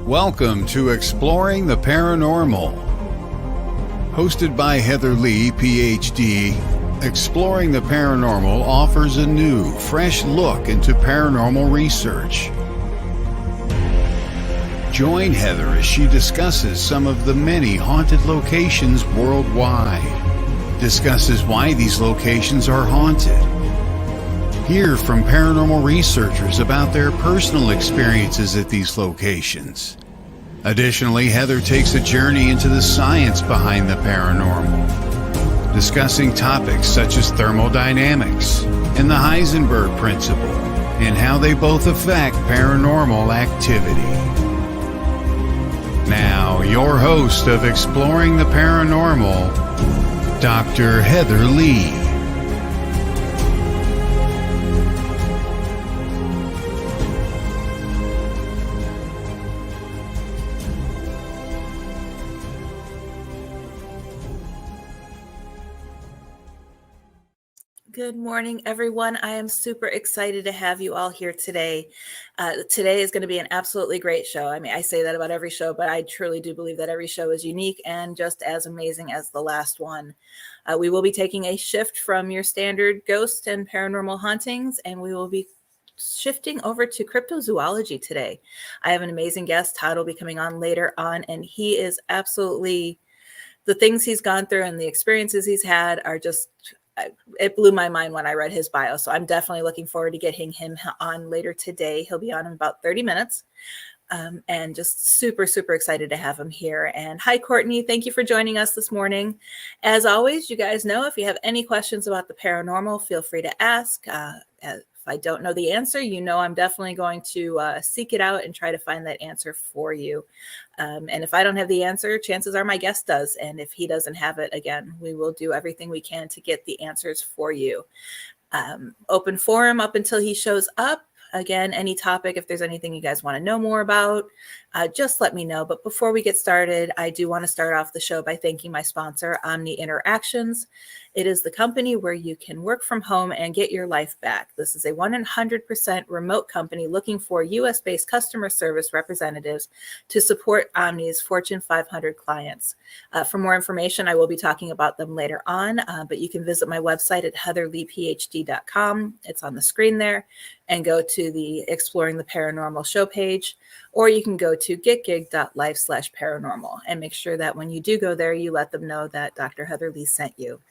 Welcome to Exploring the Paranormal. Hosted by Heather Leigh, PhD, Exploring the Paranormal offers a new, fresh look into paranormal research. Join Heather as she discusses some of the many haunted locations worldwide, discusses why these locations are haunted, hear from paranormal researchers about their personal experiences at these locations. Additionally, Heather takes a journey into the science behind the paranormal, discussing topics such as thermodynamics and the Heisenberg principle, and how they both affect paranormal activity. Now, your host of Exploring the Paranormal, Dr. Heather Leigh. Good morning, everyone. I am super excited to have you all here today. Today is going to be an absolutely great show. I mean, I say that about every show, but I truly do believe that every show is unique and just as amazing as the last one. We will be taking a shift from your standard ghost and paranormal hauntings, and we will be shifting over to cryptozoology today. I have an amazing guest. Todd will be coming on later on, and he is absolutely, the things he's gone through and the experiences he's had are just, it blew my mind when I read his bio. So I'm definitely looking forward to getting him on later today. He'll be on in about 30 minutes. And just super, super excited to have him here. And hi, Courtney. Thank you for joining us this morning. As always, you guys know, if you have any questions about the paranormal, feel free to ask. If I don't know the answer, you know I'm definitely going to seek it out and try to find that answer for you. And if I don't have the answer, chances are my guest does. And if he doesn't have it, again, we will do everything we can to get the answers for you. Open forum up until he shows up. Again, any topic, if there's anything you guys want to know more about, just let me know. But before we get started, I do want to start off the show by thanking my sponsor, Omni Interactions. It is the company where you can work from home and get your life back. This is a 100% remote company looking for US-based customer service representatives to support Omni's Fortune 500 clients. For more information, I will be talking about them later on, but you can visit my website at heatherleighphd.com. It's on the screen there, and go to the Exploring the Paranormal show page, or you can go to getgig.life/paranormal and make sure that when you do go there, you let them know that Dr. Heather Leigh sent you.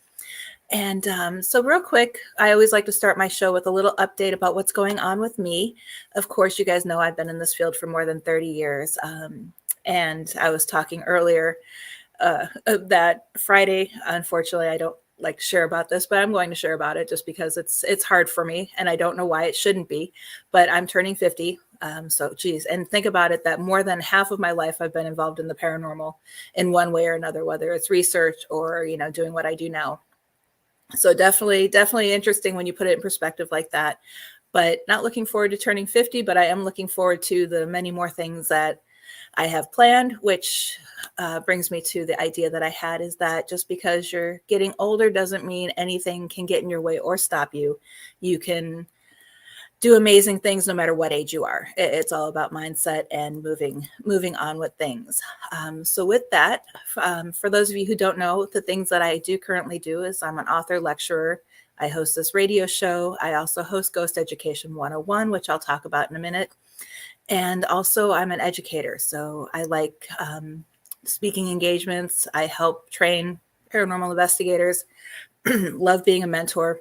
And so real quick, I always like to start my show with a little update about what's going on with me. Of course, you guys know I've been in this field for more than 30 years. And I was talking earlier that Friday, unfortunately, I don't like to share about this, but I'm going to share about it just because it's hard for me. And I don't know why it shouldn't be, but I'm turning 50. So geez, and think about it, that more than half of my life I've been involved in the paranormal in one way or another, whether it's research or, doing what I do now. So definitely interesting when you put it in perspective like that, but not looking forward to turning 50, but I am looking forward to the many more things that I have planned, which brings me to the idea that I had, is that just because you're getting older doesn't mean anything can get in your way or stop you. You can do amazing things no matter what age you are. It's all about mindset and moving on with things. So with that, for those of you who don't know, the things that I do currently do is I'm an author, lecturer. I host this radio show. I also host Ghost Education 101, which I'll talk about in a minute. And also I'm an educator. So I like speaking engagements. I help train paranormal investigators, love being a mentor.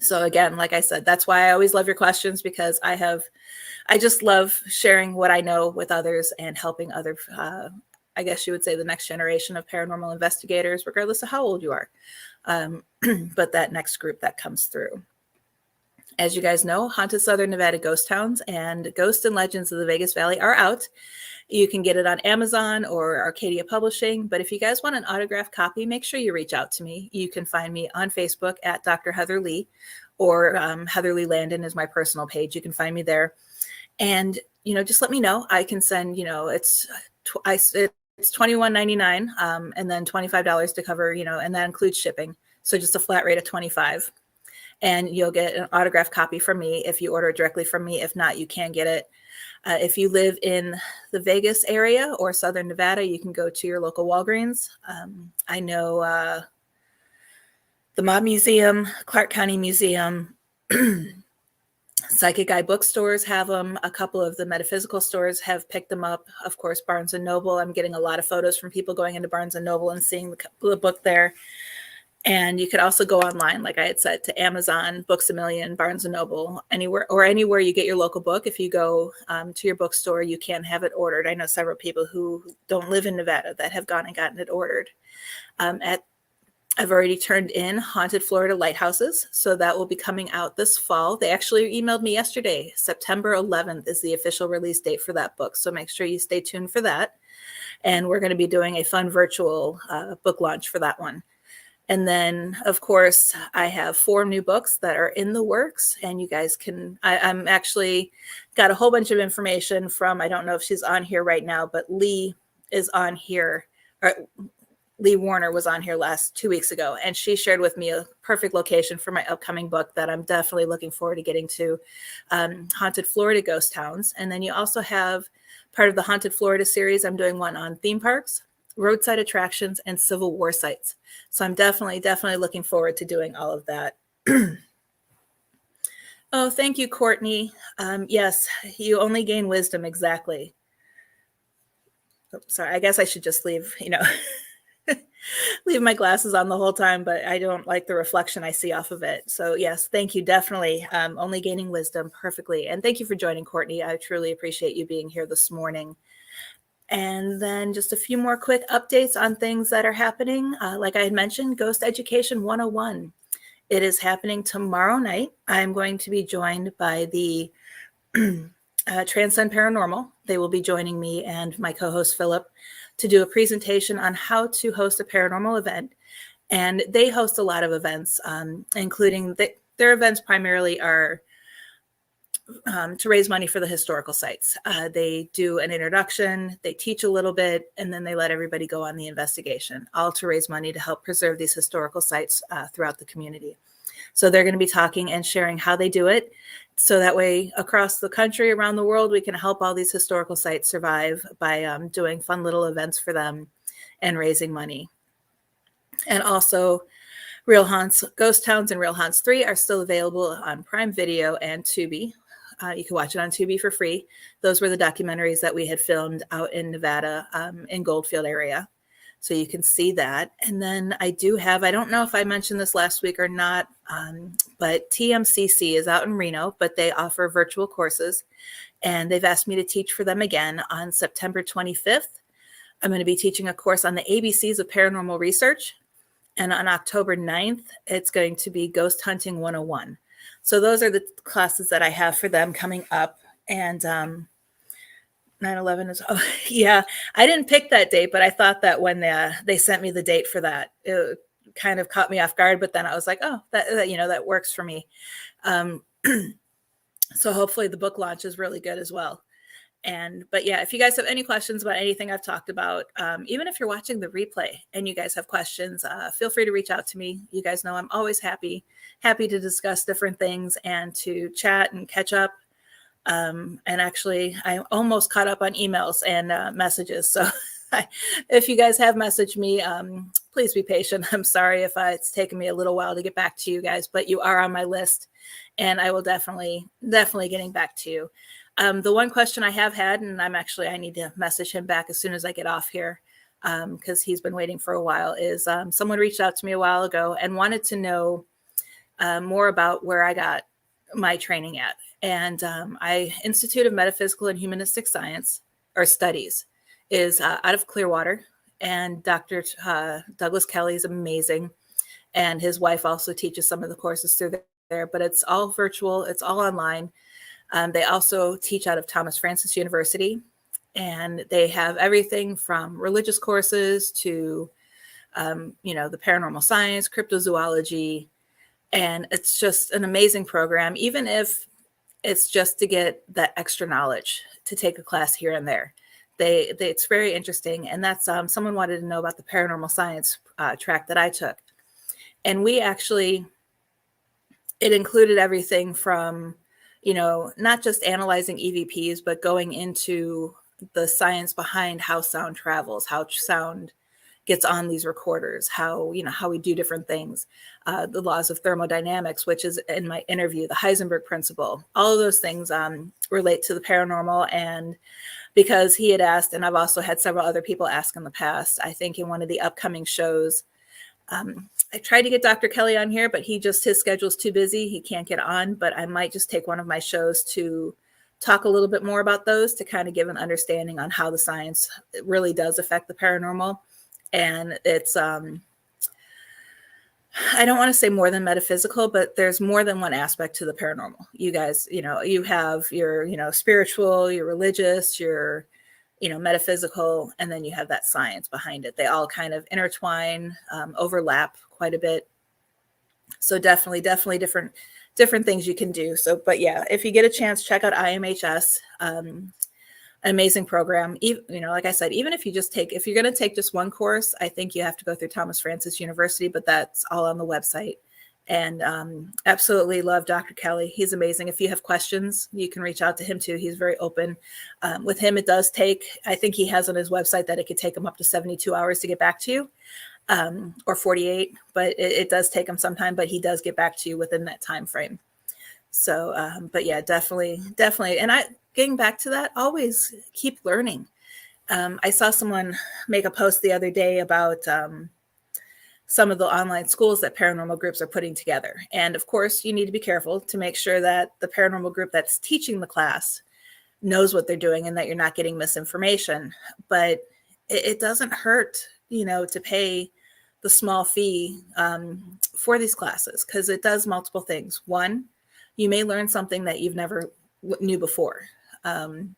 So again, like I said, that's why I always love your questions, because I just love sharing what I know with others and helping other, I guess you would say, the next generation of paranormal investigators, regardless of how old you are. But that next group that comes through. As you guys know, Haunted Southern Nevada Ghost Towns and Ghosts and Legends of the Vegas Valley are out. You can get it on Amazon or Arcadia Publishing. But if you guys want an autographed copy, make sure you reach out to me. You can find me on Facebook at Dr. Heather Leigh, or Heather Leigh Landon is my personal page. You can find me there. And, just let me know. I can send, it's $21.99 and then $25 to cover, and that includes shipping. So just a flat rate of $25. and you'll get an autographed copy from me if you order it directly from me. If not, you can get it. If you live in the Vegas area or Southern Nevada, you can go to your local Walgreens. I know the Mob Museum, Clark County Museum, Psychic Eye bookstores have them. A couple of the metaphysical stores have picked them up. Of course, Barnes and Noble. I'm getting a lot of photos from people going into Barnes and Noble and seeing the book there. And you could also go online, like I had said, to Amazon, Books A Million, Barnes and Noble, anywhere you get your local book. If you go to your bookstore, you can have it ordered. I know several people who don't live in Nevada that have gone and gotten it ordered. I've already turned in Haunted Florida Lighthouses, so that will be coming out this fall. They actually emailed me yesterday. September 11th is the official release date for that book, so make sure you stay tuned for that. And we're going to be doing a fun virtual book launch for that one. And then, of course, I have 4 new books that are in the works, and you guys can, I'm actually got a whole bunch of information from, I don't know if she's on here right now, but Leigh is on here, or Leigh Warner was on here 2 weeks ago, and she shared with me a perfect location for my upcoming book that I'm definitely looking forward to getting to, Haunted Florida Ghost Towns. And then you also have part of the Haunted Florida series. I'm doing one on theme parks, roadside attractions, and Civil War sites. So I'm definitely looking forward to doing all of that. Oh, thank you, Courtney. Yes, you only gain wisdom. Exactly. Oh, sorry, I guess I should just leave, leave my glasses on the whole time, but I don't like the reflection I see off of it. So yes, thank you. Definitely only gaining wisdom. Perfectly. And thank you for joining, Courtney. I truly appreciate you being here this morning. And then just a few more quick updates on things that are happening. Like I had mentioned, Ghost Education 101. It is happening tomorrow night. I'm going to be joined by the Transcend Paranormal. They will be joining me and my co-host Philip to do a presentation on how to host a paranormal event. And they host a lot of events, including their events primarily are to raise money for the historical sites. They do an introduction, they teach a little bit, and then they let everybody go on the investigation, all to raise money to help preserve these historical sites throughout the community. So they're going to be talking and sharing how they do it. So that way, across the country, around the world, we can help all these historical sites survive by doing fun little events for them and raising money. And also, Real Haunts, Ghost Towns and Real Haunts 3 are still available on Prime Video and Tubi. You can watch it on Tubi for free. Those were the documentaries that we had filmed out in Nevada, in Goldfield area. So you can see that. And then I don't know if I mentioned this last week or not, but TMCC is out in Reno, but they offer virtual courses. And they've asked me to teach for them again on September 25th. I'm going to be teaching a course on the ABCs of paranormal research. And on October 9th, it's going to be Ghost Hunting 101. So those are the classes that I have for them coming up. And 9/11 is, oh, yeah, I didn't pick that date, but I thought that when they sent me the date for that, it kind of caught me off guard. But then I was like, oh, that works for me. So hopefully the book launch is really good as well. But yeah, if you guys have any questions about anything I've talked about, even if you're watching the replay and you guys have questions, feel free to reach out to me. You guys know I'm always happy to discuss different things and to chat and catch up. And actually, I almost caught up on emails and messages. So if you guys have messaged me, please be patient. I'm sorry if it's taken me a little while to get back to you guys, but you are on my list and I will definitely getting back to you. The one question I have had, and I need to message him back as soon as I get off here, because he's been waiting for a while, is someone reached out to me a while ago and wanted to know more about where I got my training at. And Institute of Metaphysical and Humanistic Science, or Studies, is out of Clearwater. And Dr. Douglas Kelly is amazing. And his wife also teaches some of the courses through there, but it's all virtual. It's all online. They also teach out of Thomas Francis University, and they have everything from religious courses to, the paranormal science, cryptozoology, and it's just an amazing program, even if it's just to get that extra knowledge to take a class here and there. It's very interesting, and that's someone wanted to know about the paranormal science track that I took, and we actually it included everything from, not just analyzing EVPs, but going into the science behind how sound travels, how sound gets on these recorders, how we do different things, the laws of thermodynamics, which is in my interview, the Heisenberg principle. All of those things relate to the paranormal. And because he had asked, and I've also had several other people ask in the past, I think in one of the upcoming shows, I tried to get Dr. Kelly on here, but his schedule's too busy. He can't get on, but I might just take one of my shows to talk a little bit more about those, to kind of give an understanding on how the science really does affect the paranormal. And it's, I don't want to say more than metaphysical, but there's more than one aspect to the paranormal. You guys, you have your, spiritual, your religious, your, metaphysical, and then you have that science behind it. They all kind of intertwine, overlap quite a bit. So definitely different things you can do. So, but yeah, if you get a chance, check out IMHS. Amazing program. Like I said, even if you're going to take just one course, I think you have to go through Thomas Francis University, but that's all on the website. And absolutely love Dr. Kelly. He's amazing. If you have questions, you can reach out to him too. He's very open. With him, it does take, I think he has on his website that it could take him up to 72 hours to get back to you, or 48, but it does take him some time, but he does get back to you within that time frame. So, but yeah, definitely. And getting back to that, always keep learning. I saw someone make a post the other day about some of the online schools that paranormal groups are putting together. And of course, you need to be careful to make sure that the paranormal group that's teaching the class knows what they're doing and that you're not getting misinformation. But it doesn't hurt, to pay the small fee for these classes, because it does multiple things. One, you may learn something that you've never knew before. I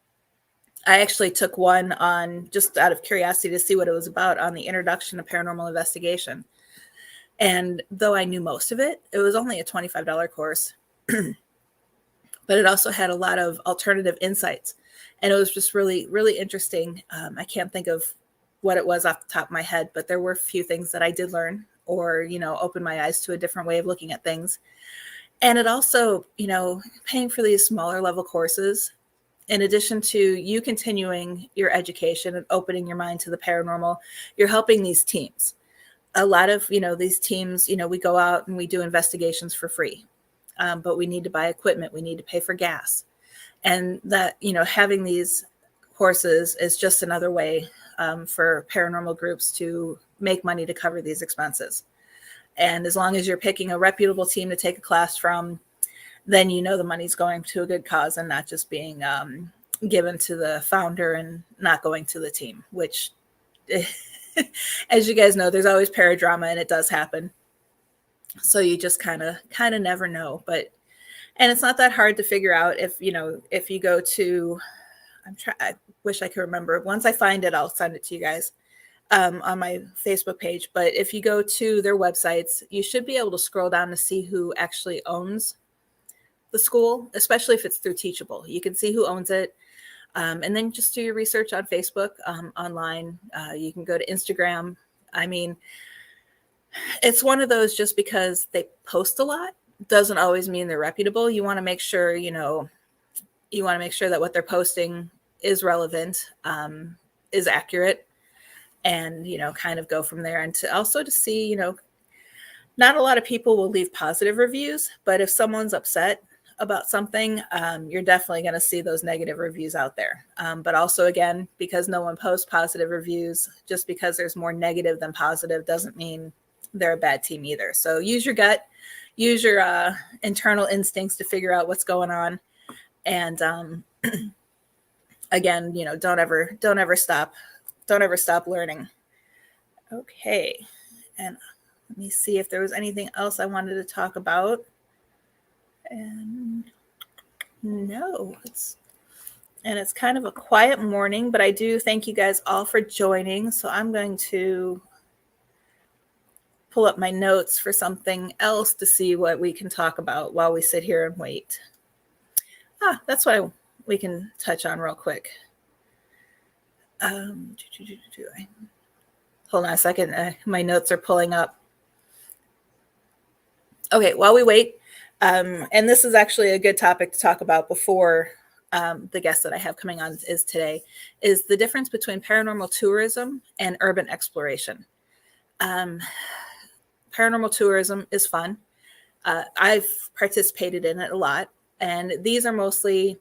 actually took one on, just out of curiosity to see what it was about, on the introduction to paranormal investigation. And though I knew most of it, it was only a $25 course, but it also had a lot of alternative insights. And it was just really, really interesting. I can't think of what it was off the top of my head, but there were a few things that I did learn, or, opened my eyes to a different way of looking at things. And it also, paying for these smaller level courses, in addition to you continuing your education and opening your mind to the paranormal, you're helping these teams. A lot of, these teams, we go out and we do investigations for free, but we need to buy equipment. We need to pay for gas. And that, having these courses is just another way for paranormal groups to make money to cover these expenses. And as long as you're picking a reputable team to take a class from, then the money's going to a good cause and not just being given to the founder and not going to the team, which, as you guys know, there's always paradrama and it does happen. So you just kind of never know. And it's not that hard to figure out if you go to, I wish I could remember. Once I find it, I'll send it to you guys on my Facebook page. But if you go to their websites, you should be able to scroll down to see who actually owns the school, especially if it's through Teachable. You can see who owns it. And then just do your research on Facebook, online. You can go to Instagram. I mean, it's one of those, just because they post a lot doesn't always mean they're reputable. You want to make sure, that what they're posting is relevant, is accurate, and, kind of go from there. And to see, not a lot of people will leave positive reviews, but if someone's upset about something, you're definitely going to see those negative reviews out there. But also, again, because no one posts positive reviews, just because there's more negative than positive doesn't mean they're a bad team either. So use your gut, use your internal instincts to figure out what's going on. And again, don't ever stop learning. Okay. And let me see if there was anything else I wanted to talk about. And no, it's kind of a quiet morning, but I do thank you guys all for joining. So I'm going to pull up my notes for something else to see what we can talk about while we sit here and wait. That's what we can touch on real quick. Hold on a second. My notes are pulling up. Okay, while we wait, And this is actually a good topic to talk about before the guest that I have coming on is today, is the difference between paranormal tourism and urban exploration. Paranormal tourism is fun. I've participated in it a lot. And these are mostly,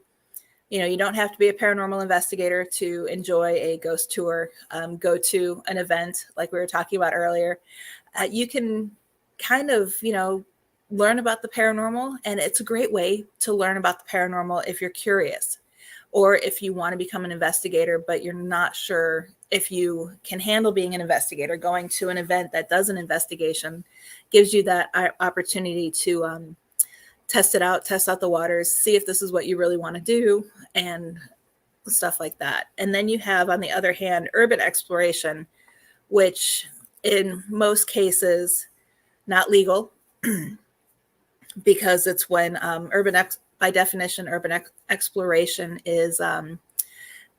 you don't have to be a paranormal investigator to enjoy a ghost tour, go to an event like we were talking about earlier. You can kind of, learn about the paranormal. And it's a great way to learn about the paranormal if you're curious, or if you want to become an investigator, but you're not sure if you can handle being an investigator. Going to an event that does an investigation gives you that opportunity to test it out, test out the waters, see if this is what you really want to do, and stuff like that. And then you have, on the other hand, urban exploration, which in most cases, not legal, because it's when by definition, urban exploration is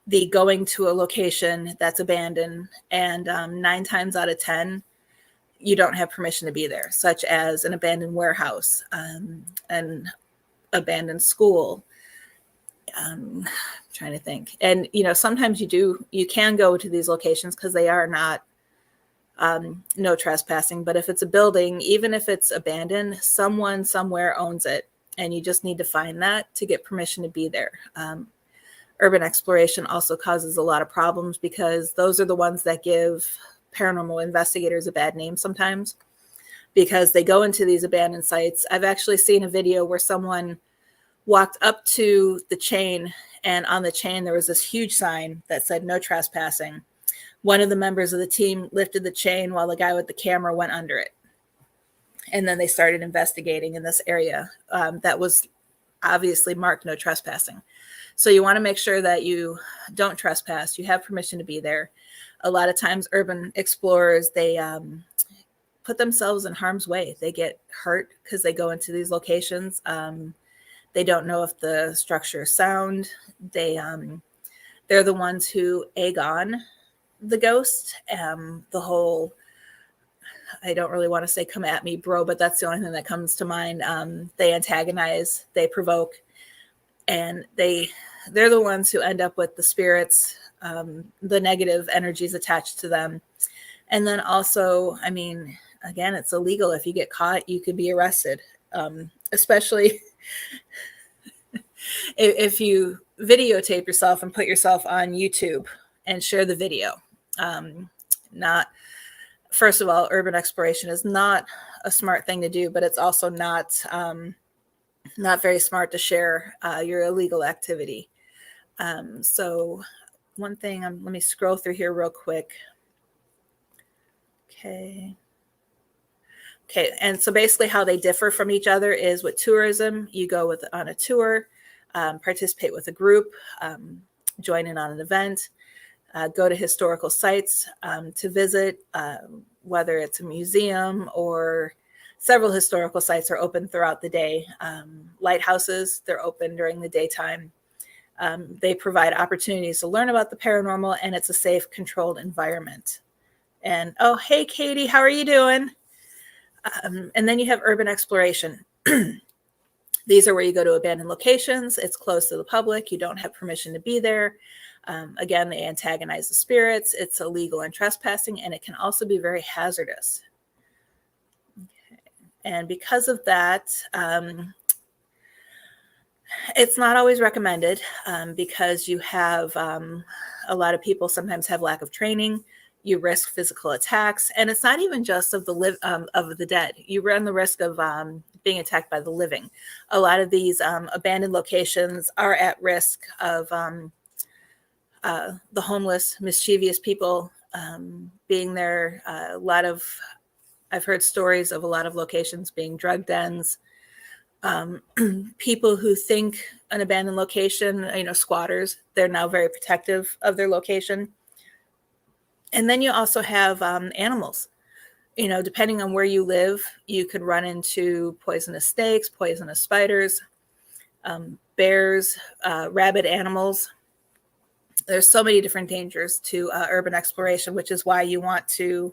the going to a location that's abandoned, and 9 times out of 10, you don't have permission to be there, such as an abandoned warehouse, an abandoned school. Trying to think. And, sometimes you can go to these locations because they are not no trespassing. But if it's a building, even if it's abandoned, someone somewhere owns it, and you just need to find that to get permission to be there. Urban exploration also causes a lot of problems because those are the ones that give paranormal investigators a bad name sometimes, because they go into these abandoned sites. I've actually seen a video where someone walked up to the chain, and on the chain there was this huge sign that said no trespassing. One of the members of the team lifted the chain while the guy with the camera went under it. And then they started investigating in this area that was obviously marked no trespassing. So you want to make sure that you don't trespass. You have permission to be there. A lot of times urban explorers, they put themselves in harm's way. They get hurt because they go into these locations. They don't know if the structure is sound. They're the ones who egg on the ghost. The whole, I don't really want to say come at me, bro, but that's the only thing that comes to mind. They antagonize, they provoke, and they're the ones who end up with the spirits, the negative energies attached to them. And then also, again, it's illegal. If you get caught, you could be arrested, especially if you videotape yourself and put yourself on YouTube and share the video. First of all, urban exploration is not a smart thing to do, but it's also not very smart to share your illegal activity. So one thing, let me scroll through here real quick. Okay. And so basically how they differ from each other is with tourism, you go on a tour, participate with a group, join in on an event, go to historical sites to visit, whether it's a museum or several historical sites are open throughout the day. Lighthouses, they're open during the daytime. They provide opportunities to learn about the paranormal, and it's a safe, controlled environment. And, oh, hey, Katie, how are you doing? And then you have urban exploration. These are where you go to abandoned locations. It's closed to the public. You don't have permission to be there. Again, they antagonize the spirits. It's illegal and trespassing, and it can also be very hazardous. Okay. And because of that, it's not always recommended because you have a lot of people sometimes have lack of training. You risk physical attacks, and it's not even just of the dead. You run the risk of being attacked by the living. A lot of these abandoned locations are at risk of the homeless, mischievous people being there. I've heard stories of a lot of locations being drug dens. People who think an abandoned location, squatters, they're now very protective of their location. And then you also have animals. Depending on where you live, you could run into poisonous snakes, poisonous spiders, bears, rabid animals. There's so many different dangers to urban exploration, which is why you want to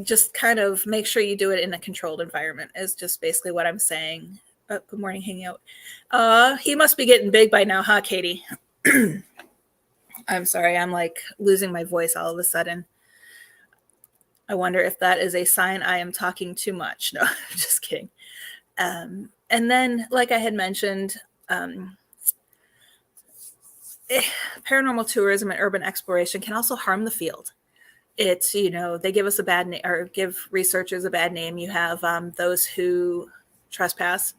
just kind of make sure you do it in a controlled environment is just basically what I'm saying. Oh, good morning, Hangout. He must be getting big by now, huh, Katie? I'm sorry, I'm like losing my voice all of a sudden. I wonder if that is a sign I am talking too much. No, just kidding. And then, like I had mentioned, paranormal tourism and urban exploration can also harm the field. It's, they give us a bad name or give researchers a bad name. You have those who trespass.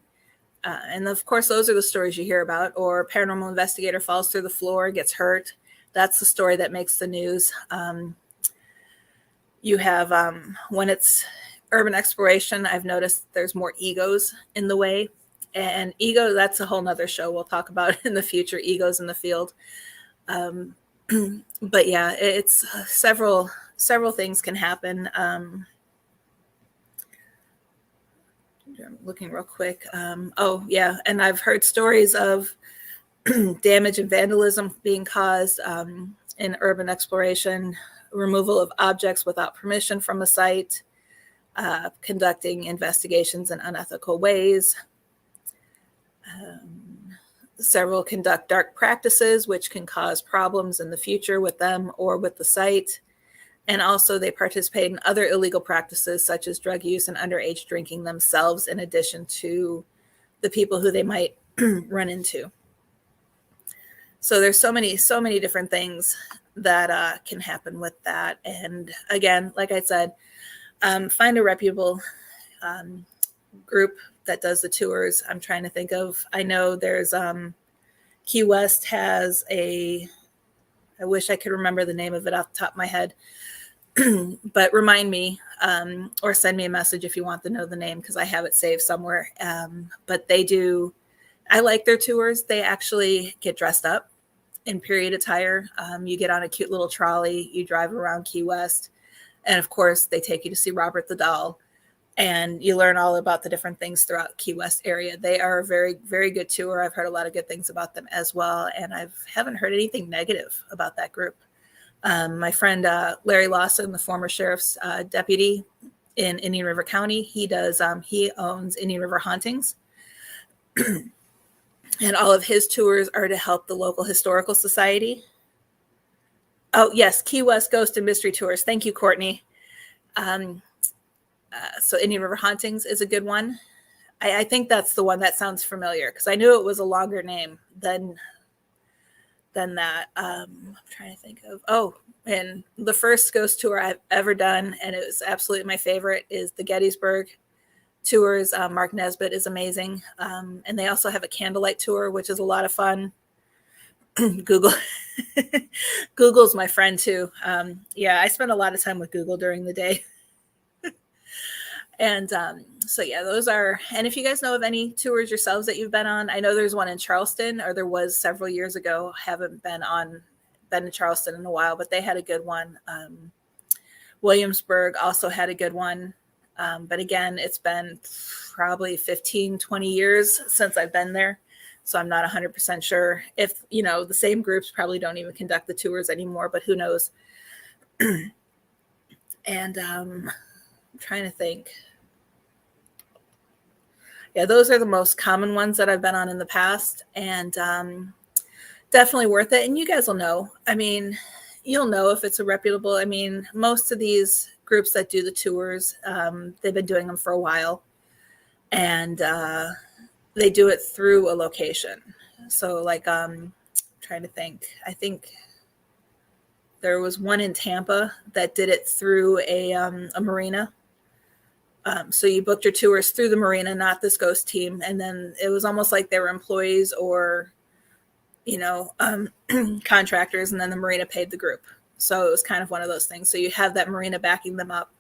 And of course, those are the stories you hear about. Or paranormal investigator falls through the floor, gets hurt. That's the story that makes the news. You have when it's urban exploration, I've noticed there's more egos in the way. And ego, that's a whole nother show we'll talk about in the future, egos in the field. But yeah, it's several things can happen. I'm looking real quick. Oh yeah, and I've heard stories of damage and vandalism being caused in urban exploration, removal of objects without permission from a site, conducting investigations in unethical ways. Several conduct dark practices, which can cause problems in the future with them or with the site. And also they participate in other illegal practices, such as drug use and underage drinking themselves, in addition to the people who they might run into. So there's so many different things that can happen with that. And again, like I said, find a reputable group that does the tours. I'm trying to think of, I know there's Key West has I wish I could remember the name of it off the top of my head, but remind me or send me a message if you want to know the name, because I have it saved somewhere. But I like their tours. They actually get dressed up in period attire. You get on a cute little trolley, you drive around Key West, and of course they take you to see Robert the Doll. And you learn all about the different things throughout Key West area. They are a very, very good tour. I've heard a lot of good things about them as well. And I haven't heard anything negative about that group. My friend Larry Lawson, the former sheriff's deputy in Indian River County, he owns Indian River Hauntings. And all of his tours are to help the local historical society. Oh, yes, Key West Ghost and Mystery Tours. Thank you, Courtney. So Indian River Hauntings is a good one. I think that's the one that sounds familiar, because I knew it was a longer name than that. I'm trying to think of, and the first ghost tour I've ever done, and it was absolutely my favorite, is the Gettysburg tours. Mark Nesbitt is amazing. And they also have a candlelight tour, which is a lot of fun. Google's my friend too. Yeah, I spend a lot of time with Google during the day. And so yeah, those are, and if you guys know of any tours yourselves that you've been on, I know there's one in Charleston, or there was several years ago. Haven't been in Charleston in a while, but they had a good one. Williamsburg also had a good one. But again, it's been probably 15, 20 years since I've been there. So I'm not 100% sure if, the same groups probably don't even conduct the tours anymore, but who knows? And I'm trying to think. Yeah, those are the most common ones that I've been on in the past, and definitely worth it. And you guys will know. I mean, you'll know if it's a reputable. I mean, most of these groups that do the tours, they've been doing them for a while, and they do it through a location. So like, trying to think, I think there was one in Tampa that did it through a marina. So you booked your tours through the marina, not this ghost team. And then it was almost like they were employees or, contractors, and then the marina paid the group. So it was kind of one of those things. So you have that marina backing them up.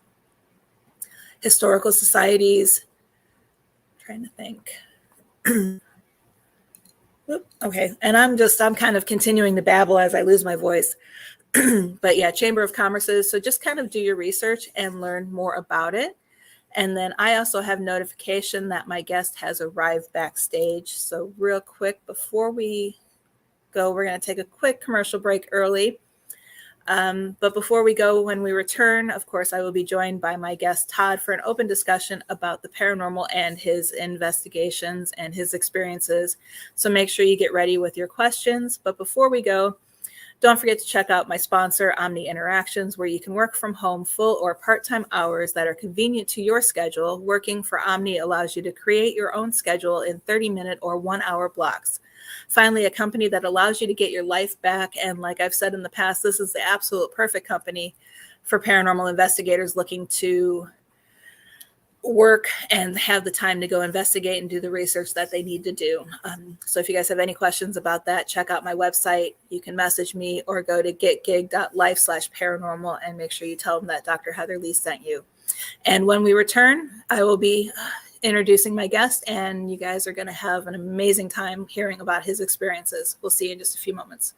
Historical societies. I'm trying to think. Okay. And I'm kind of continuing to babble as I lose my voice. But yeah, Chamber of Commerce's. So just kind of do your research and learn more about it. And then I also have notification that my guest has arrived backstage. So real quick, before we go, we're going to take a quick commercial break early. But before we go, when we return, of course, I will be joined by my guest, Todd, for an open discussion about the paranormal and his investigations and his experiences. So make sure you get ready with your questions. But before we go, don't forget to check out my sponsor, Omni Interactions, where you can work from home full or part-time hours that are convenient to your schedule. Working for Omni allows you to create your own schedule in 30-minute or 1-hour blocks. Finally, a company that allows you to get your life back. And like I've said in the past, this is the absolute perfect company for paranormal investigators looking to work and have the time to go investigate and do the research that they need to do. So if you guys have any questions about that, check out my website. You can message me or go to getgig.life/paranormal and make sure you tell them that Dr. Heather Leigh sent you. And when we return, I will be introducing my guest, and you guys are going to have an amazing time hearing about his experiences. We'll see you in just a few moments.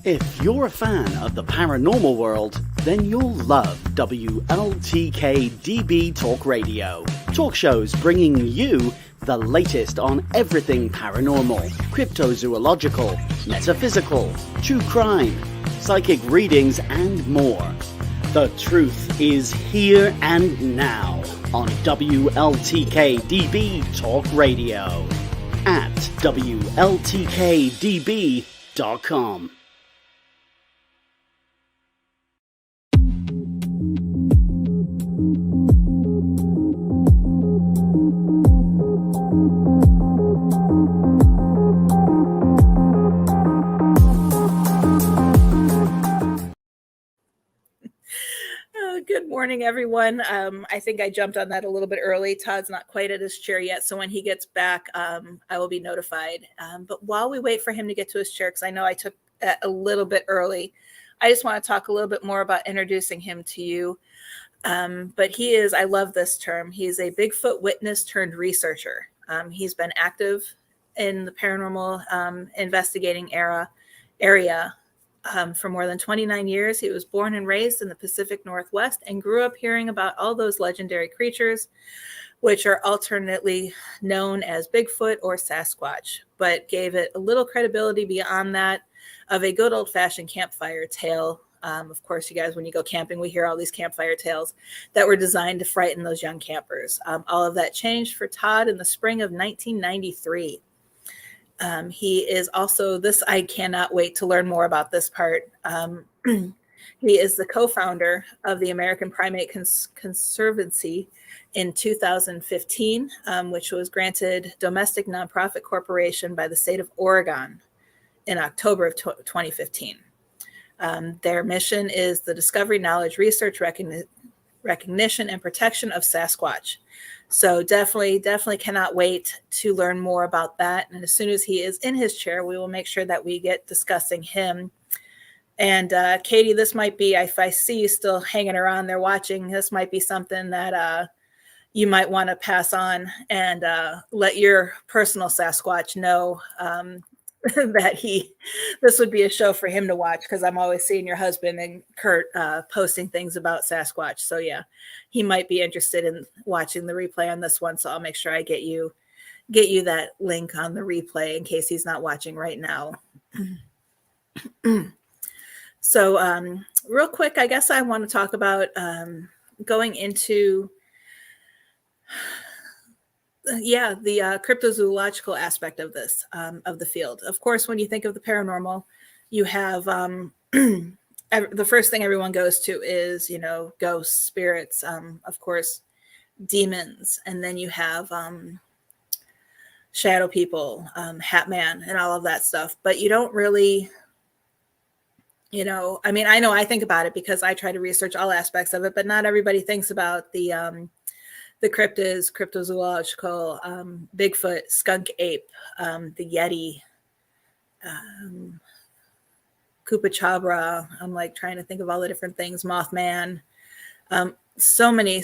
If you're a fan of the paranormal world, then you'll love WLTK DB Talk Radio. Talk shows bringing you the latest on everything paranormal, cryptozoological, metaphysical, true crime, psychic readings, and more. The truth is here and now on WLTK DB Talk Radio at WLTKDB.com. Good morning, everyone. I think I jumped on that a little bit early. Todd's not quite at his chair yet, so when he gets back, I will be notified. But while we wait for him to get to his chair, because I know I took that a little bit early, I just want to talk a little bit more about introducing him to you. But he is, I love this term, he's a Bigfoot witness turned researcher. He's been active in the paranormal investigating area for more than 29 years. He was born and raised in the Pacific Northwest and grew up hearing about all those legendary creatures, which are alternately known as Bigfoot or Sasquatch, but gave it a little credibility beyond that of a good old-fashioned campfire tale. Of course, you guys, when you go camping, we hear all these campfire tales that were designed to frighten those young campers. All of that changed for Todd in the spring of 1993. He is also this, I cannot wait to learn more about this part. He is the co-founder of the American Primate Conservancy in 2015, which was granted domestic nonprofit corporation by the state of Oregon in October of 2015. Their mission is the discovery, knowledge, research, recognition, and protection of Sasquatch. So definitely cannot wait to learn more about that. And as soon as he is in his chair, we will make sure that we get discussing him. And Katie, this might be, if I see you still hanging around there watching, this might be something that you might want to pass on and let your personal Sasquatch know that this would be a show for him to watch, because I'm always seeing your husband and Kurt posting things about Sasquatch. So yeah, he might be interested in watching the replay on this one. So I'll make sure I get you that link on the replay in case he's not watching right now. So real quick, I guess I want to talk about going into the cryptozoological aspect of this, of the field. Of course, when you think of the paranormal, you have the first thing everyone goes to is, ghosts, spirits, of course, demons. And then you have shadow people, Hat Man, and all of that stuff. But you don't really, I know I think about it because I try to research all aspects of it, but not everybody thinks about the cryptids, cryptozoological, Bigfoot, skunk ape, the Yeti, Chupacabra. I'm like trying to think of all the different things, Mothman. So many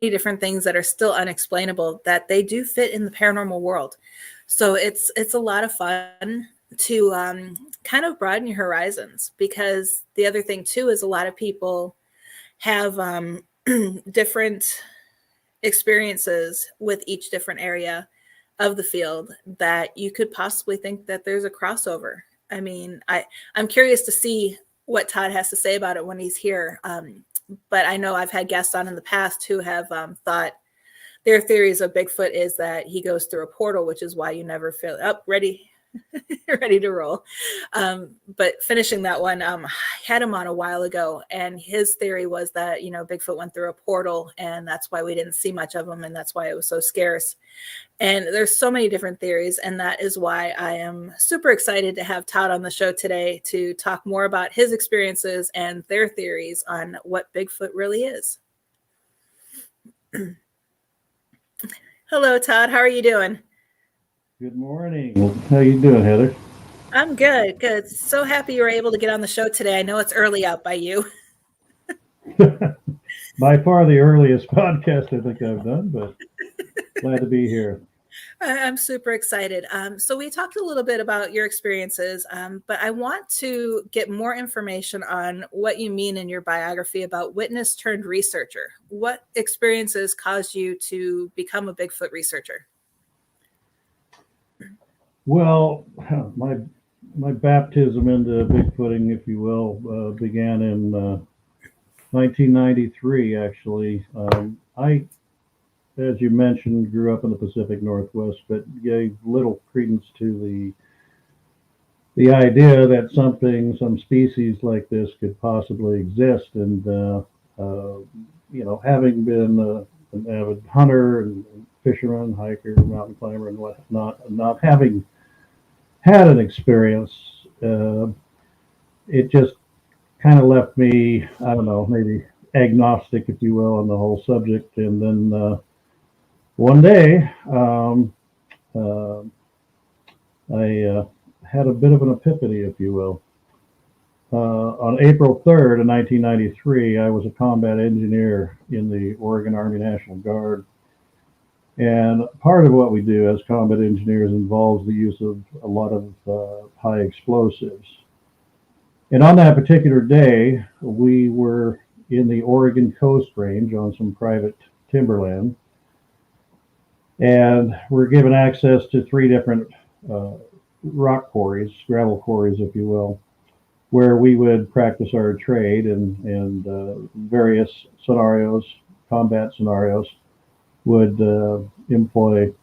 different things that are still unexplainable that they do fit in the paranormal world. So it's a lot of fun to kind of broaden your horizons, because the other thing too is a lot of people have different experiences with each different area of the field, that you could possibly think that there's a crossover. I mean, I'm curious to see what Todd has to say about it when he's here. But I know I've had guests on in the past who have thought their theories of Bigfoot is that he goes through a portal, which is why you never feel up ready ready to roll. But finishing that one, I had him on a while ago, and his theory was that, Bigfoot went through a portal, and that's why we didn't see much of him, and that's why it was so scarce. And there's so many different theories, and that is why I am super excited to have Todd on the show today to talk more about his experiences and their theories on what Bigfoot really is. Hello, Todd. How are you doing? Good morning. How you doing, Heather? I'm good. Good. So happy you were able to get on the show today. I know it's early out by you. By far the earliest podcast I think I've done, but glad to be here. I'm super excited. So we talked a little bit about your experiences, but I want to get more information on what you mean in your biography about witness turned researcher. What experiences caused you to become a Bigfoot researcher? Well, my baptism into Bigfooting, if you will, began in 1993, actually. I, as you mentioned, grew up in the Pacific Northwest, but gave little credence to the idea that some species like this could possibly exist. And, having been an avid hunter and fisherman, hiker, mountain climber, and whatnot, not having had an experience, it just kind of left me, I don't know, maybe agnostic, if you will, on the whole subject. And then one day, I had a bit of an epiphany, if you will. On April 3rd of 1993, I was a combat engineer in the Oregon Army National Guard. And part of what we do as combat engineers involves the use of a lot of high explosives. And on that particular day, we were in the Oregon Coast Range on some private timberland. And we're given access to 3 different rock quarries, gravel quarries, if you will, where we would practice our trade and various scenarios, combat scenarios, would employ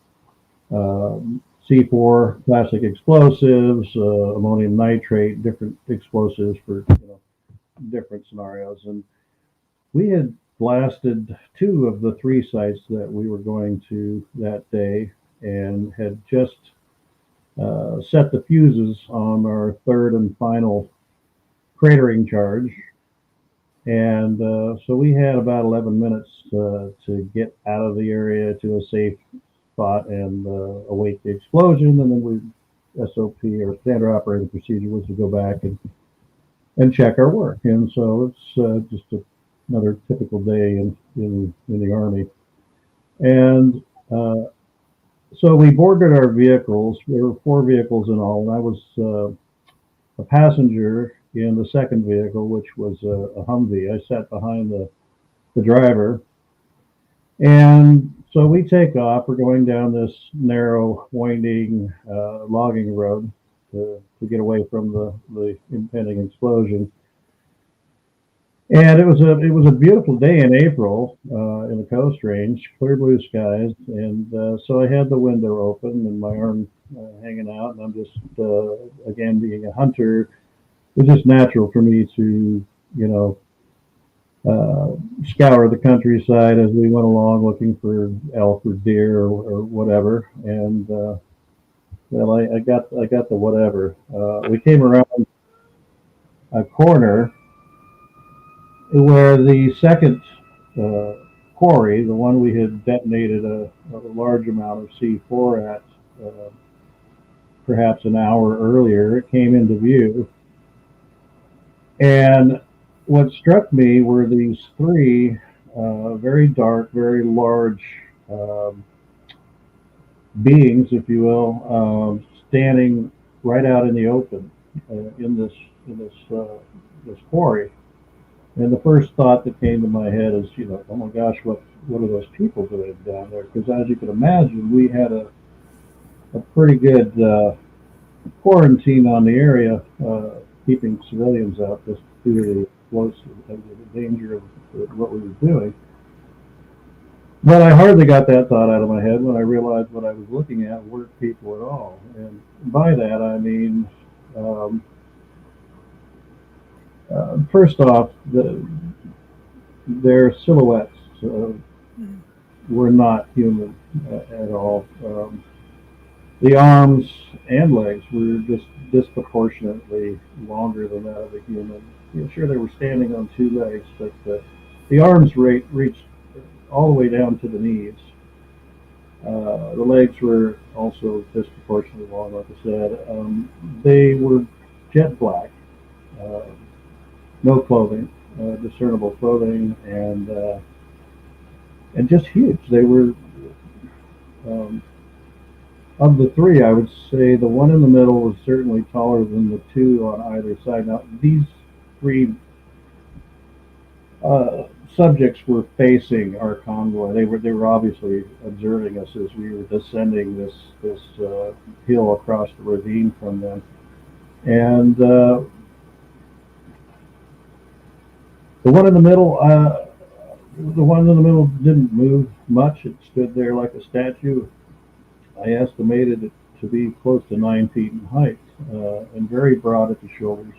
C4 plastic explosives, ammonium nitrate, different explosives for different scenarios. And we had blasted 2 of the 3 sites that we were going to that day, and had just set the fuses on our 3rd and final cratering charge. And so we had about 11 minutes to get out of the area to a safe spot and await the explosion. And then SOP, or standard operating procedure, was to go back and check our work. And so it's just another typical day in the Army. And so we boarded our vehicles. There were 4 vehicles in all, and I was a passenger in the second vehicle, which was a Humvee. I sat behind the driver. And so we take off. We're going down this narrow, winding logging road to get away from the impending explosion. And it was a beautiful day in April in the Coast Range, clear blue skies. And so I had the window open and my arm hanging out, and I'm just, again, being a hunter, it was just natural for me to, scour the countryside as we went along, looking for elk or deer or whatever. And I got the whatever. We came around a corner where the second quarry, the one we had detonated a large amount of C4 at, perhaps an hour earlier, it came into view. And what struck me were these 3 very dark, very large beings, if you will, standing right out in the open in this quarry. And the first thought that came to my head is, oh my gosh, what are those people doing down there? Because as you can imagine, we had a pretty good quarantine on the area, keeping civilians out just due to the explosive and the danger of what we were doing. But I hardly got that thought out of my head when I realized what I was looking at weren't people at all. And by that, I mean, first off, their silhouettes were not human at all. The arms and legs were just disproportionately longer than that of a human. Sure, they were standing on two legs, but the arms reached all the way down to the knees. The legs were also disproportionately long, like I said. They were jet black, no clothing, discernible clothing, and just huge. They were, of the three, I would say the one in the middle was certainly taller than the two on either side. Now, these three subjects were facing our convoy. They were obviously observing us as we were descending this hill across the ravine from them, and the one in the middle. The one in the middle didn't move much. It stood there like a statue. I estimated it to be close to 9 feet in height, and very broad at the shoulders.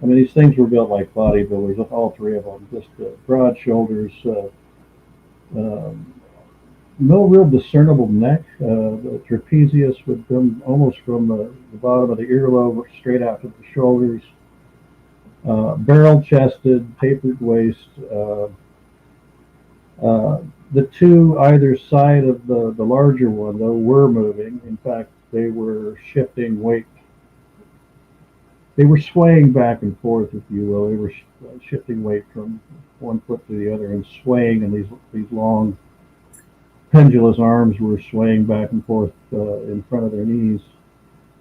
I mean, these things were built like bodybuilders, all three of them, just broad shoulders, no real discernible neck. The trapezius would come almost from the bottom of the earlobe straight out to the shoulders. Barrel-chested, tapered waist. The two either side of the larger one, though, were moving. In fact, they were shifting weight. They were swaying back and forth, if you will. They were shifting weight from one foot to the other and swaying, and these long pendulous arms were swaying back and forth in front of their knees.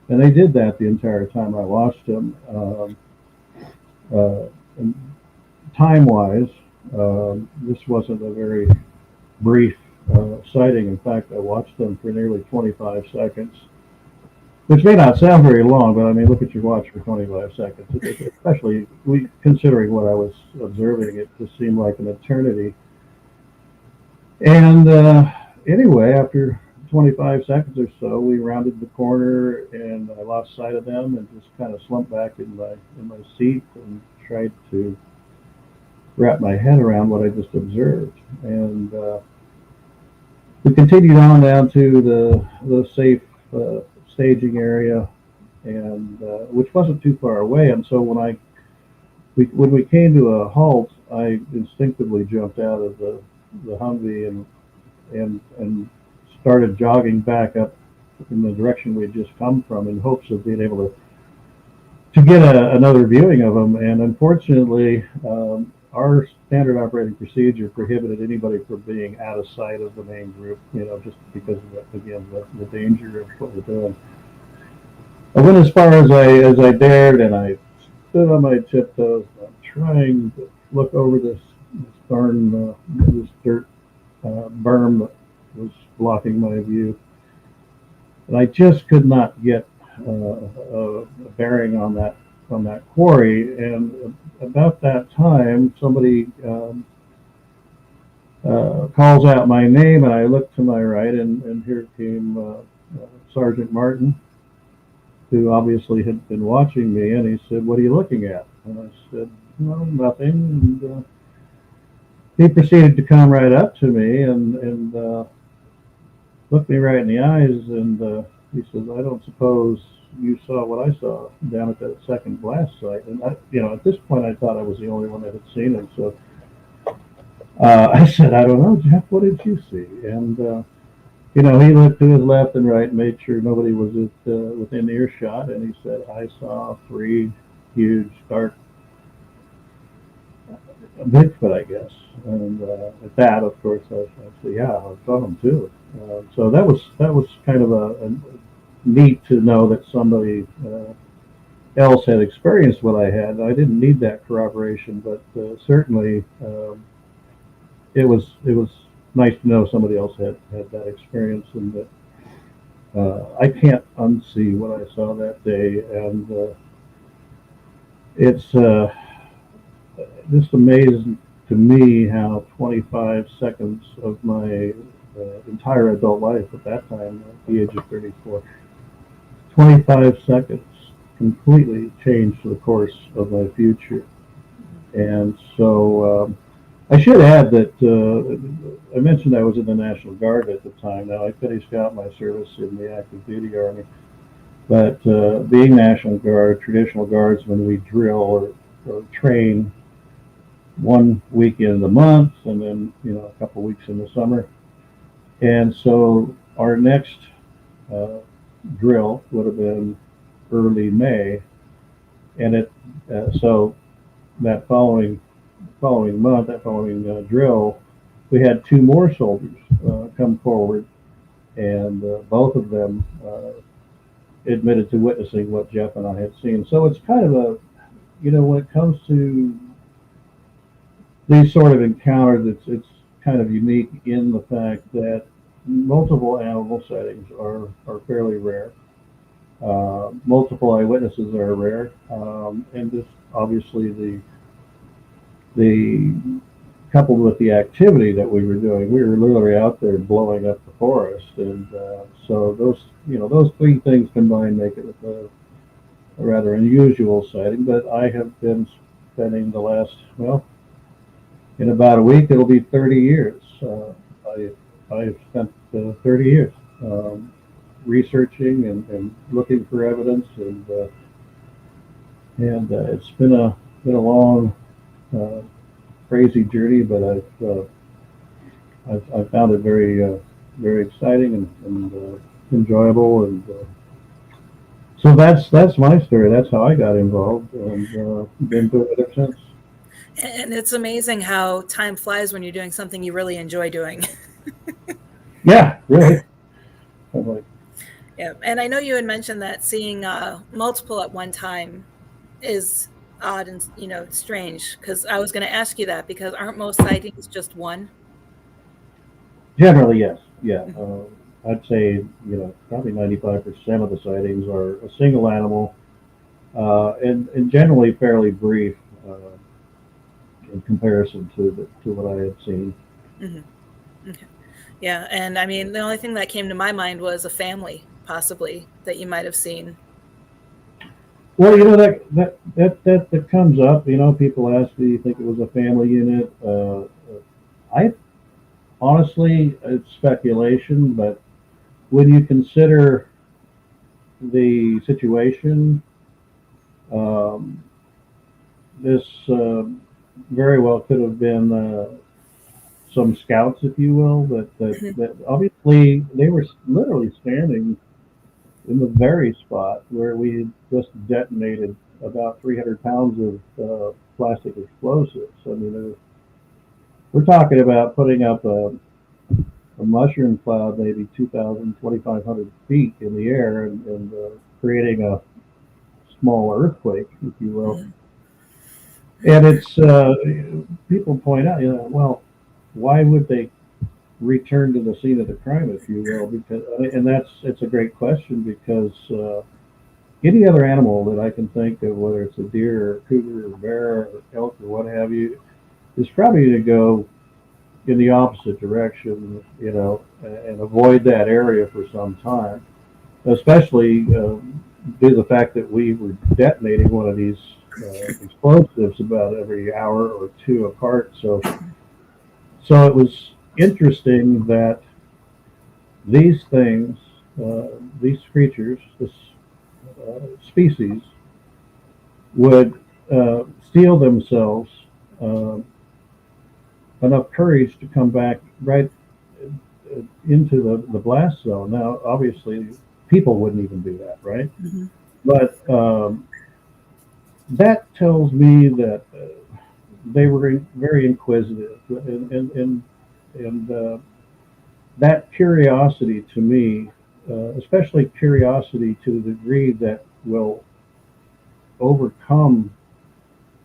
And they did that the entire time I watched them. And time-wise, this wasn't a very brief sighting. In fact, I watched them for nearly 25 seconds, which may not sound very long, but I mean, look at your watch for 25 seconds. Especially considering what I was observing, it just seemed like an eternity. And anyway, after 25 seconds or so, we rounded the corner, and I lost sight of them and just kind of slumped back in my seat and tried to wrap my head around what I just observed. And we continued on down to the safe staging area, and which wasn't too far away. And so when we came to a halt, I instinctively jumped out of the Humvee and started jogging back up in the direction we had just come from, in hopes of being able to get another viewing of them. And unfortunately, our standard operating procedure prohibited anybody from being out of sight of the main group, just because of the danger of what we're doing. I went as far as I dared, and I stood on my tiptoes, trying to look over this dirt berm that was blocking my view. And I just could not get a bearing on that quarry. And about that time, somebody calls out my name, and I look to my right, and here came Sergeant Martin, who obviously had been watching me, and he said, "What are you looking at?" And I said, "No, nothing." And he proceeded to come right up to me and looked me right in the eyes, and he says, "I don't suppose you saw what I saw down at that second blast site?" And at this point, I thought I was the only one that had seen it. So I said, "I don't know, Jeff. What did you see?" And he looked to his left and right, and made sure nobody was within earshot, and he said, "I saw 3 huge, dark Bigfoot, I guess." And at that, of course, I said, "Yeah, I saw them too." So that was kind of neat to know that somebody else had experienced what I had. I didn't need that corroboration, but certainly it was nice to know somebody else had that experience, and that I can't unsee what I saw that day, and it's just amazing to me how 25 seconds of my entire adult life at that time, at the age of 34, 25 seconds completely changed the course of my future. And so I should add that I mentioned I was in the National Guard at the time. Now, I finished out my service in the active duty Army, but being National Guard, traditional guardsmen, we drill or train 1 weekend of the month, and then a couple weeks in the summer. And so our next drill would have been early May, and so that following month, that following drill, we had 2 more soldiers come forward, and both of them admitted to witnessing what Jeff and I had seen. So it's kind of a, when it comes to these sort of encounters, it's kind of unique in the fact that multiple animal sightings are fairly rare. Multiple eyewitnesses are rare, and just obviously the coupled with the activity that we were doing, we were literally out there blowing up the forest, and so those 3 things combined make it a rather unusual sighting. But I have been spending the last, in about a week it'll be 30 years. I've spent 30 years researching and looking for evidence, and it's been a long, crazy journey, but I've found it very very exciting and enjoyable, and so that's my story. That's how I got involved, and been doing it ever since. And it's amazing how time flies when you're doing something you really enjoy doing. Yeah, really. Yeah, and I know you had mentioned that seeing multiple at one time is odd and strange, because I was going to ask you that, because aren't most sightings just one? Generally, yes. Yeah. I'd say probably 95% of the sightings are a single animal, and generally fairly brief in comparison to what I had seen. Mm-hmm. Okay. Yeah, and I mean, the only thing that came to my mind was a family, possibly, that you might have seen. Well, that comes up. People ask, do you think it was a family unit? I honestly, it's speculation, but when you consider the situation, this very well could have been some scouts, if you will, that obviously they were literally standing in the very spot where we had just detonated about 300 pounds of plastic explosives. I mean, we're talking about putting up a mushroom cloud, maybe 2,000, 2,500 feet in the air, and creating a small earthquake, if you will. And it's people point out, well, why would they return to the scene of the crime, if you will? Because, and it's a great question, because any other animal that I can think of, whether it's a deer or a cougar or bear or elk or what have you, is probably going to go in the opposite direction, and avoid that area for some time, especially due to the fact that we were detonating one of these explosives about every hour or 2 apart. So it was interesting that these things, these creatures, this species, would steel themselves enough courage to come back right into the blast zone. Now, obviously, people wouldn't even do that, right? Mm-hmm. But that tells me that they were very inquisitive, and that curiosity, to me, especially curiosity to the degree that will overcome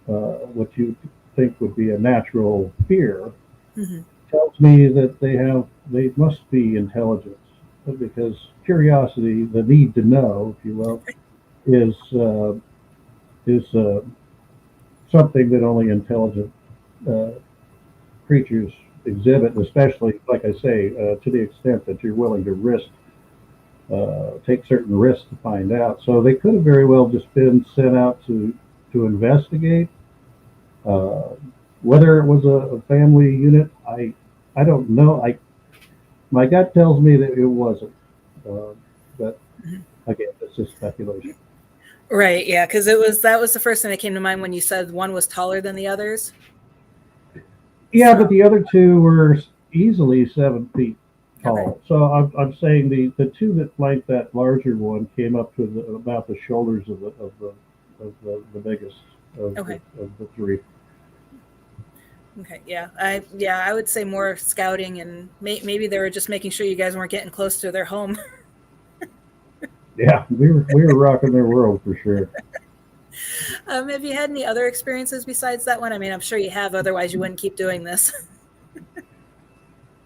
what you think would be a natural fear, tells me that they must be intelligent, because curiosity, the need to know, if you will, is something that only intelligent creatures exhibit, especially, like I say, to the extent that you're willing to take certain risks to find out. So they could have very well just been sent out to investigate. Whether it was a family unit, I don't know. My gut tells me that it wasn't, but again, it's just speculation. Right. Yeah. Because that was the first thing that came to mind when you said one was taller than the others. Yeah, but the other two were easily 7 feet tall. Okay. So I'm saying the two that flanked that larger one came up to about the shoulders of the biggest of the three. Okay. Yeah. I would say more scouting, and maybe they were just making sure you guys weren't getting close to their home. Yeah, we were rocking their world for sure. Have you had any other experiences besides that one? I mean, I'm sure you have. Otherwise, you wouldn't keep doing this.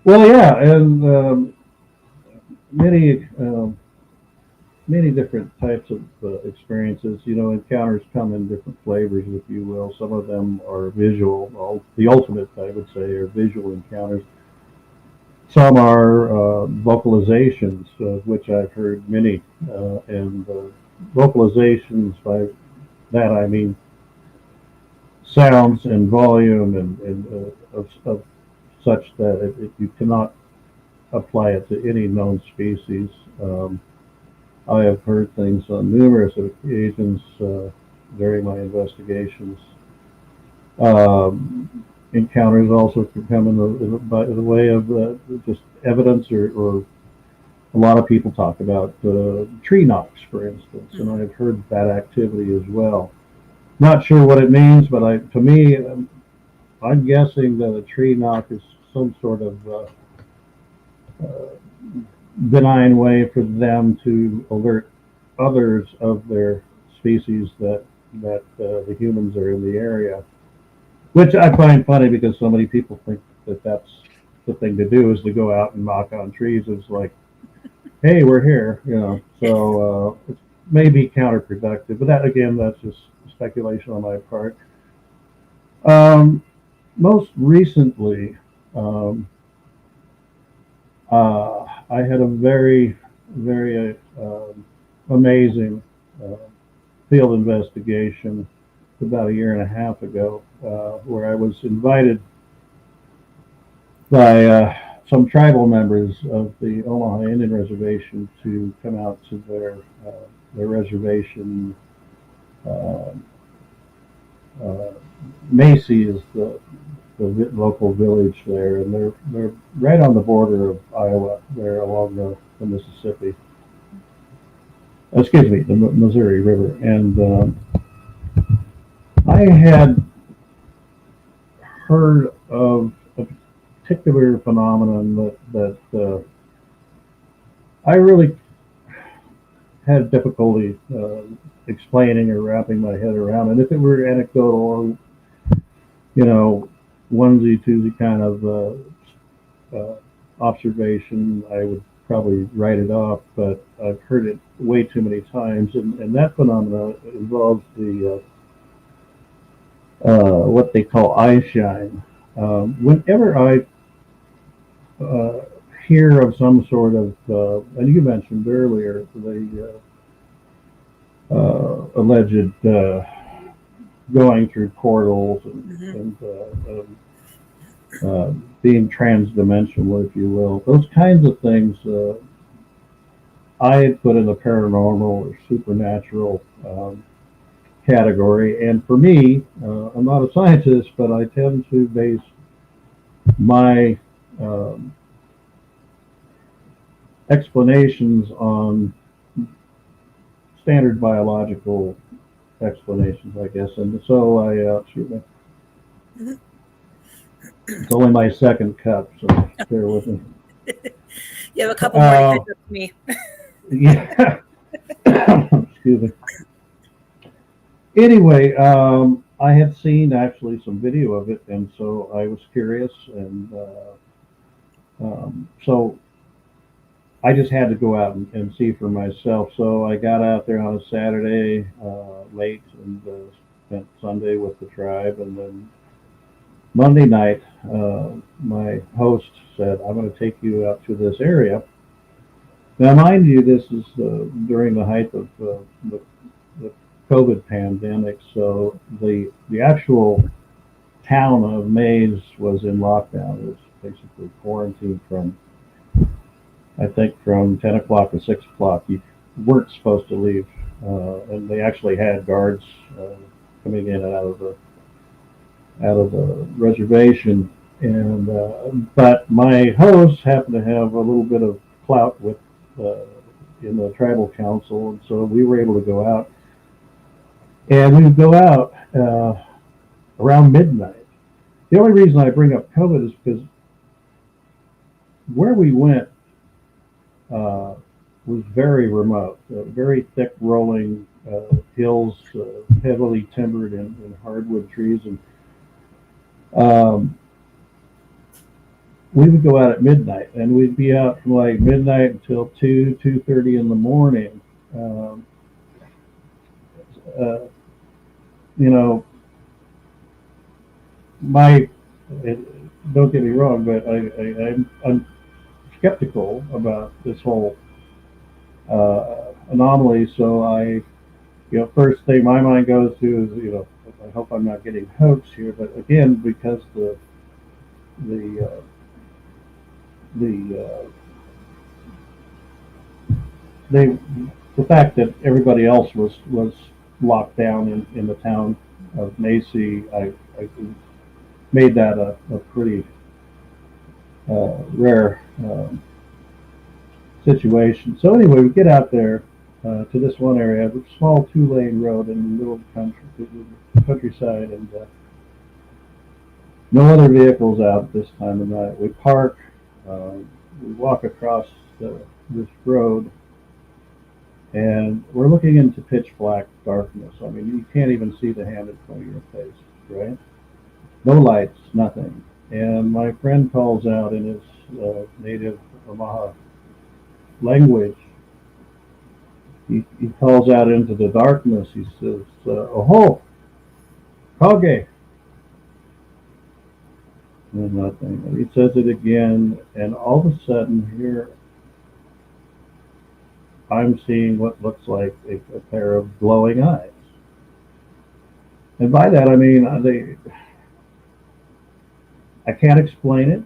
Well, yeah, and many different types of experiences. Encounters come in different flavors, if you will. Some of them are visual. The ultimate, I would say, are visual encounters. Some are vocalizations, which I've heard many, and vocalizations, by that I mean sounds and volume and of such that you cannot apply it to any known species. I have heard things on numerous occasions during my investigations. Encounters also can come by the way of just evidence, or a lot of people talk about tree knocks, for instance, and I've heard that activity as well. Not sure what it means, but to me, I'm guessing that a tree knock is some sort of benign way for them to alert others of their species that the humans are in the area, which I find funny because so many people think that that's the thing to do, is to go out and knock on trees. It's like, hey, we're here, So it may be counterproductive, but that's just speculation on my part. Most recently, I had a very, very amazing field investigation about a year and a half ago, where I was invited by some tribal members of the Omaha Indian Reservation to come out to their reservation. Macy is the local village there, and they're right on the border of Iowa. They're along the Mississippi. Excuse me, the Missouri River, and I had heard of a particular phenomenon that I really had difficulty explaining or wrapping my head around. And if it were anecdotal or, onesie twosie kind of observation, I would probably write it off. But I've heard it way too many times, and that phenomenon involves the what they call eye shine. Whenever I hear of some sort of, and you mentioned earlier, the alleged going through portals and being trans-dimensional, if you will, those kinds of things, I had put in the paranormal or supernatural category. And for me, I'm not a scientist, but I tend to base my explanations on standard biological explanations, I guess. And so excuse me. It's only my second cup, so bear with me. You have a couple more to catch up to me. Yeah. Excuse me. Anyway, I had seen actually some video of it, and so I was curious, and so I just had to go out and see for myself. So I got out there on a Saturday late and spent Sunday with the tribe, and then Monday night, my host said, "I'm going to take you out to this area." Now, mind you, this is during the height of the COVID pandemic, so the actual town of Mays was in lockdown. It was basically quarantined from, I think, from 10 o'clock to 6 o'clock. You weren't supposed to leave, and they actually had guards coming in and out of the reservation. And but my host happened to have a little bit of clout with in the tribal council, and so we were able to go out. And we would go out around midnight. The only reason I bring up COVID is because where we went was very remote, very thick rolling hills, heavily timbered and hardwood trees. And we would go out at midnight, and we'd be out from like midnight until 2:30 in the morning. You know, don't get me wrong, but I'm skeptical about this whole anomaly. So first thing my mind goes to is, I hope I'm not getting hoaxed here. But again, because the fact that everybody else was locked down in the town of Macy, I made that a pretty rare situation. So anyway, we get out there to this one area, a small 2-lane road in the middle of the countryside, and no other vehicles out at this time of night. We park, we walk across this road, and we're looking into pitch black darkness. I mean, you can't even see the hand in front of your face, right? No lights, nothing. And my friend calls out in his native Omaha language. He calls out into the darkness. He says, "Oho, Kage." And nothing. And he says it again, and all of a sudden here I'm seeing what looks like a pair of glowing eyes. And by that I mean I can't explain it.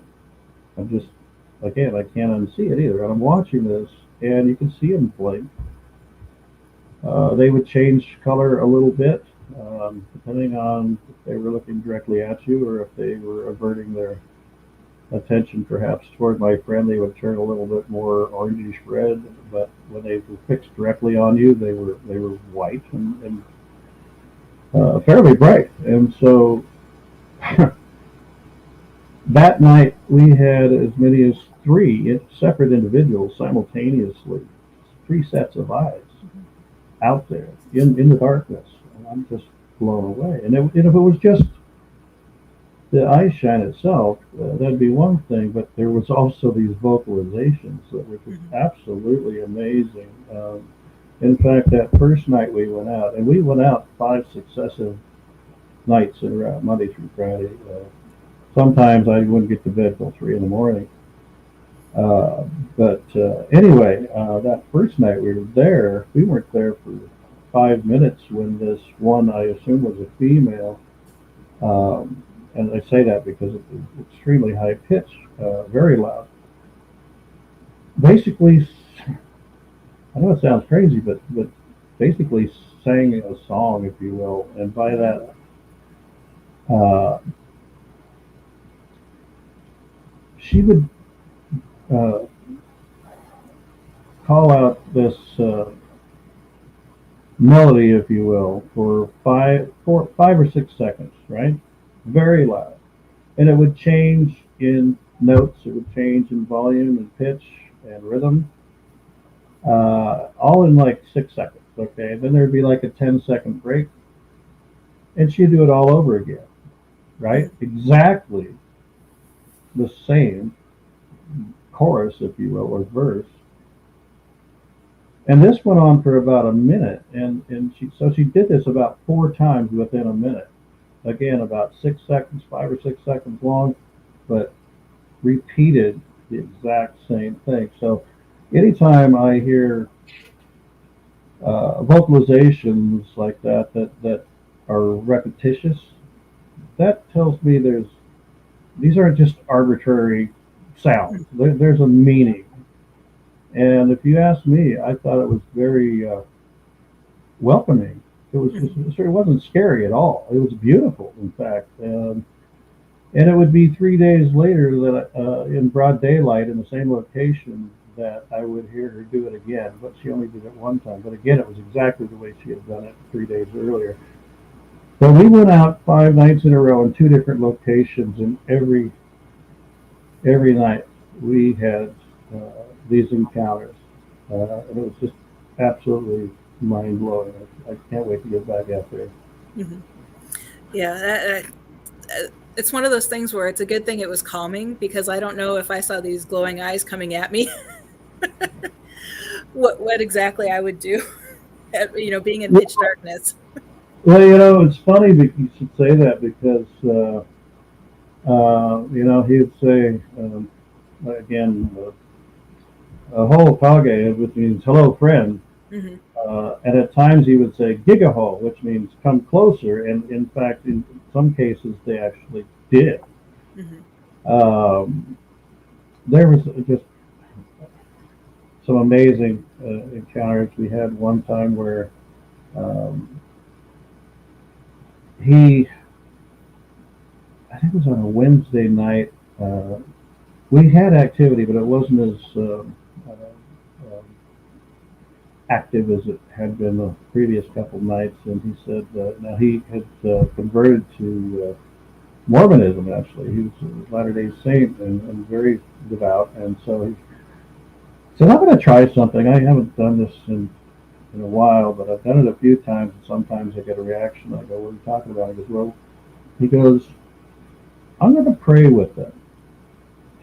I can't unsee it either. And I'm watching this, and you can see them blink. They would change color a little bit, depending on if they were looking directly at you or if they were averting their attention perhaps toward my friend. They would turn a little bit more orangish red, but when they were fixed directly on you, they were white and fairly bright. And so that night we had as many as 3 separate individuals simultaneously, 3 sets of eyes out there in the darkness. And I'm just blown away. And if it was just the eye shine itself, that'd be one thing, but there was also these vocalizations that were just absolutely amazing. In fact, that first night we went out, and we went out 5 successive nights in a row, Monday through Friday. Sometimes I wouldn't get to bed till 3 in the morning. But anyway, that first night we were there, we weren't there for 5 minutes when this one, I assume was a female, and I say that because it was extremely high pitched, very loud. Basically, I know it sounds crazy, but basically sang a song, if you will, and by that, she would call out this melody, if you will, for 5 or 6 seconds, right? Very loud. And it would change in notes, it would change in volume and pitch and rhythm. all in like 6 seconds. Okay, then there'd be like a 10-second break, and she'd do it all over again. Right, exactly the same chorus, if you will, or verse. And this went on for about a minute, and she did this about 4 times within a minute. Again, about 6 seconds, 5 or 6 seconds long, but repeated the exact same thing. So anytime I hear vocalizations like that are repetitious, that tells me these aren't just arbitrary sounds. There's a meaning. And if you ask me, I thought it was very welcoming. It wasn't scary at all. It was beautiful, in fact. And it would be 3 days later that in broad daylight in the same location that I would hear her do it again. But she only did it one time. But again, it was exactly the way she had done it 3 days earlier. But we went out 5 nights in a row in 2 different locations, and every night we had these encounters. And it was just absolutely mind blowing. I can't wait to get back out there. Mm-hmm. Yeah, it's one of those things where it's a good thing it was calming, because I don't know if I saw these glowing eyes coming at me, what exactly I would do, being in pitch darkness. Well, it's funny that you should say that, because he would say again, ho kage, which means hello friend. Mm-hmm. And at times he would say gigaho, which means come closer. And in fact, in some cases, they actually did. Mm-hmm. There was just some amazing encounters. We had one time where I think it was on a Wednesday night. We had activity, but it wasn't as active as it had been the previous couple nights. And he said, now he had converted to Mormonism, actually. He was a Latter-day Saint and very devout. And so he said, I'm going to try something. I haven't done this in a while, but I've done it a few times, and sometimes I get a reaction. I go, what are you talking about? He goes, I'm going to pray with them.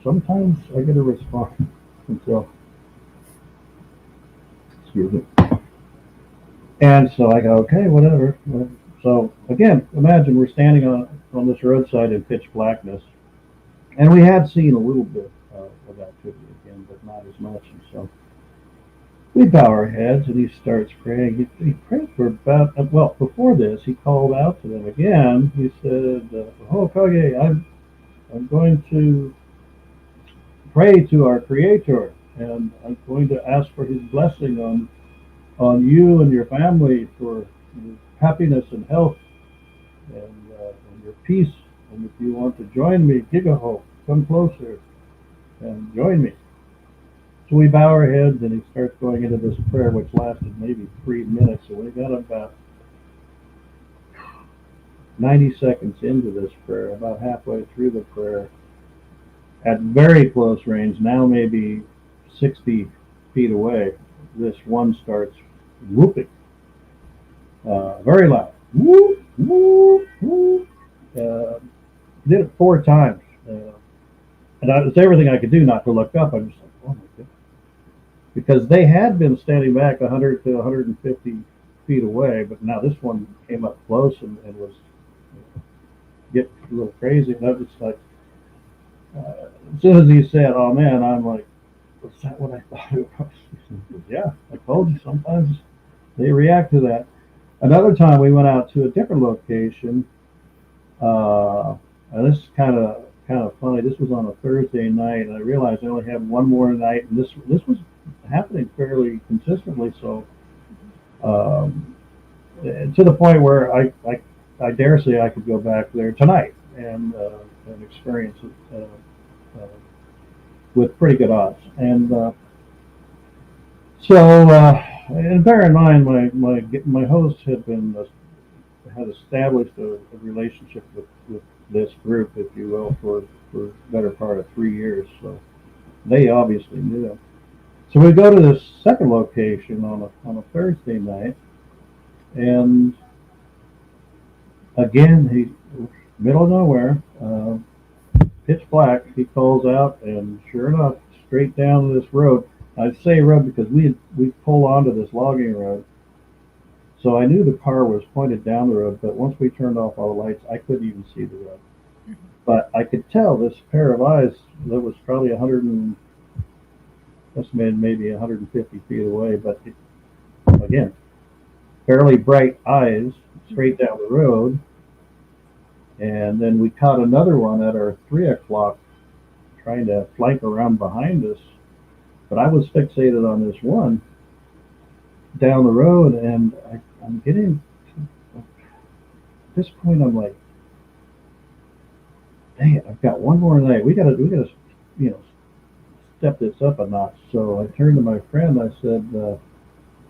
Sometimes I get a response. And so, excuse me. And so I go, okay, whatever. So again, imagine we're standing on this roadside in pitch blackness, and we had seen a little bit of activity again, but not as much. And so we bow our heads, and he starts praying. He prayed for about, before this, he called out to them again. He said, oh, Kage, I'm going to pray to our Creator, and I'm going to ask for His blessing on you and your family, for your happiness and health, and your peace. And if you want to join me, Gigaho, come closer and join me. So we bow our heads, and he starts going into this prayer, which lasted maybe 3 minutes. And we got about 90 seconds into this prayer, about halfway through the prayer, at very close range, now maybe 60 feet away, this one starts whooping, very loud. Whoop, whoop, whoop. Did it 4 times. And it's everything I could do not to look up. I'm just like, oh my goodness. Because they had been standing back 100 to 150 feet away, but now this one came up close and was getting a little crazy. And I was like, as soon as he said, oh man, I'm like, was that what I thought it was? Said, yeah, I told you, sometimes they react to that. Another time we went out to a different location, and this is kind of funny. This was on a Thursday night, and I realized I only had one more night, and this was happening fairly consistently. So to the point where I dare say I could go back there tonight and experience it with pretty good odds. And and bear in mind, my host had established a relationship with this group, if you will, for the better part of 3 years. So they obviously knew him. So we go to this second location on a Thursday night, and again, he middle of nowhere, pitch black. He calls out, and sure enough, straight down this road. I say road because we pull onto this logging road, so I knew the car was pointed down the road. But once we turned off all the lights, I couldn't even see the road. But I could tell this pair of eyes that was probably 100 and estimated maybe 150 feet away. But again, fairly bright eyes straight down the road. And then we caught another one at our 3 o'clock trying to flank around behind us. But I was fixated on this one down the road, and I'm getting, at this point, I'm like, dang it, I've got one more night. We gotta, step this up a notch. So I turned to my friend. I said,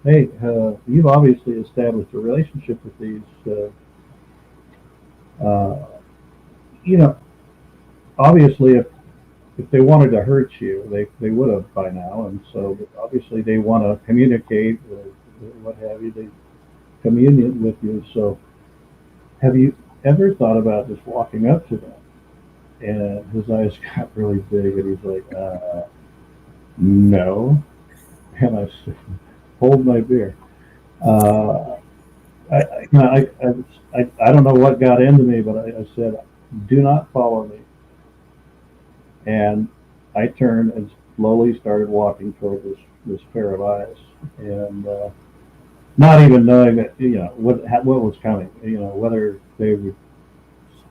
hey, you've obviously established a relationship with these, obviously if they wanted to hurt you, they would have by now. And so obviously they want to communicate or what have you. They communicate with you. So have you ever thought about just walking up to them? And his eyes got really big, and he's like, no. And I said, hold my beer. I don't know what got into me, but I said, do not follow me. And I turned and slowly started walking toward this pair of eyes, and not even knowing that what was coming, whether they would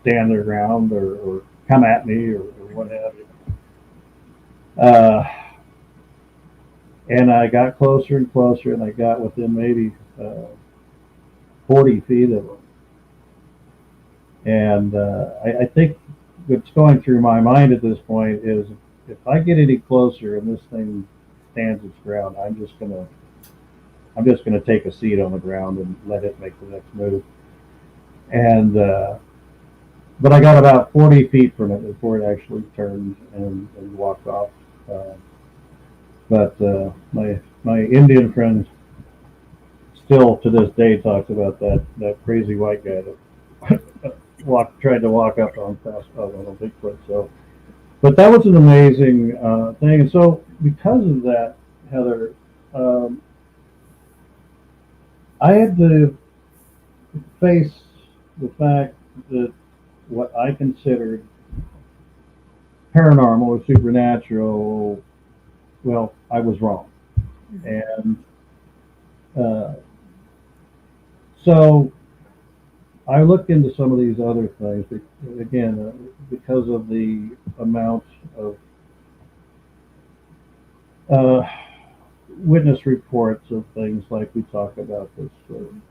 stand their ground or come at me or what have you. And I got closer and closer, and I got within maybe 40 feet of them. And I think what's going through my mind at this point is, if I get any closer and this thing stands its ground, I'm just gonna take a seat on the ground and let it make the next move. And but I got about 40 feet from it before it actually turned and walked off. But my Indian friend still to this day talks about that crazy white guy that tried to walk up on Bigfoot. So, but that was an amazing thing. And so because of that, Heather, I had to face the fact that what I considered paranormal or supernatural, well, I was wrong. And so I looked into some of these other things, again, because of the amount of witness reports of things like we talk about, this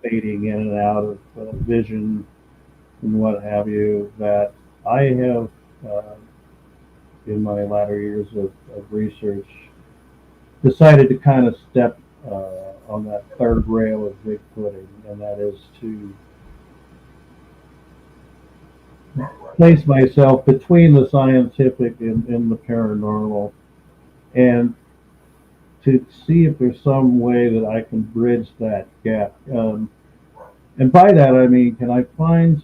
fading in and out of vision and what have you, that I have, in my latter years of research, decided to kind of step on that third rail of Bigfooting, and that is to place myself between the scientific and the paranormal, and to see if there's some way that I can bridge that gap. And by that I mean, can I find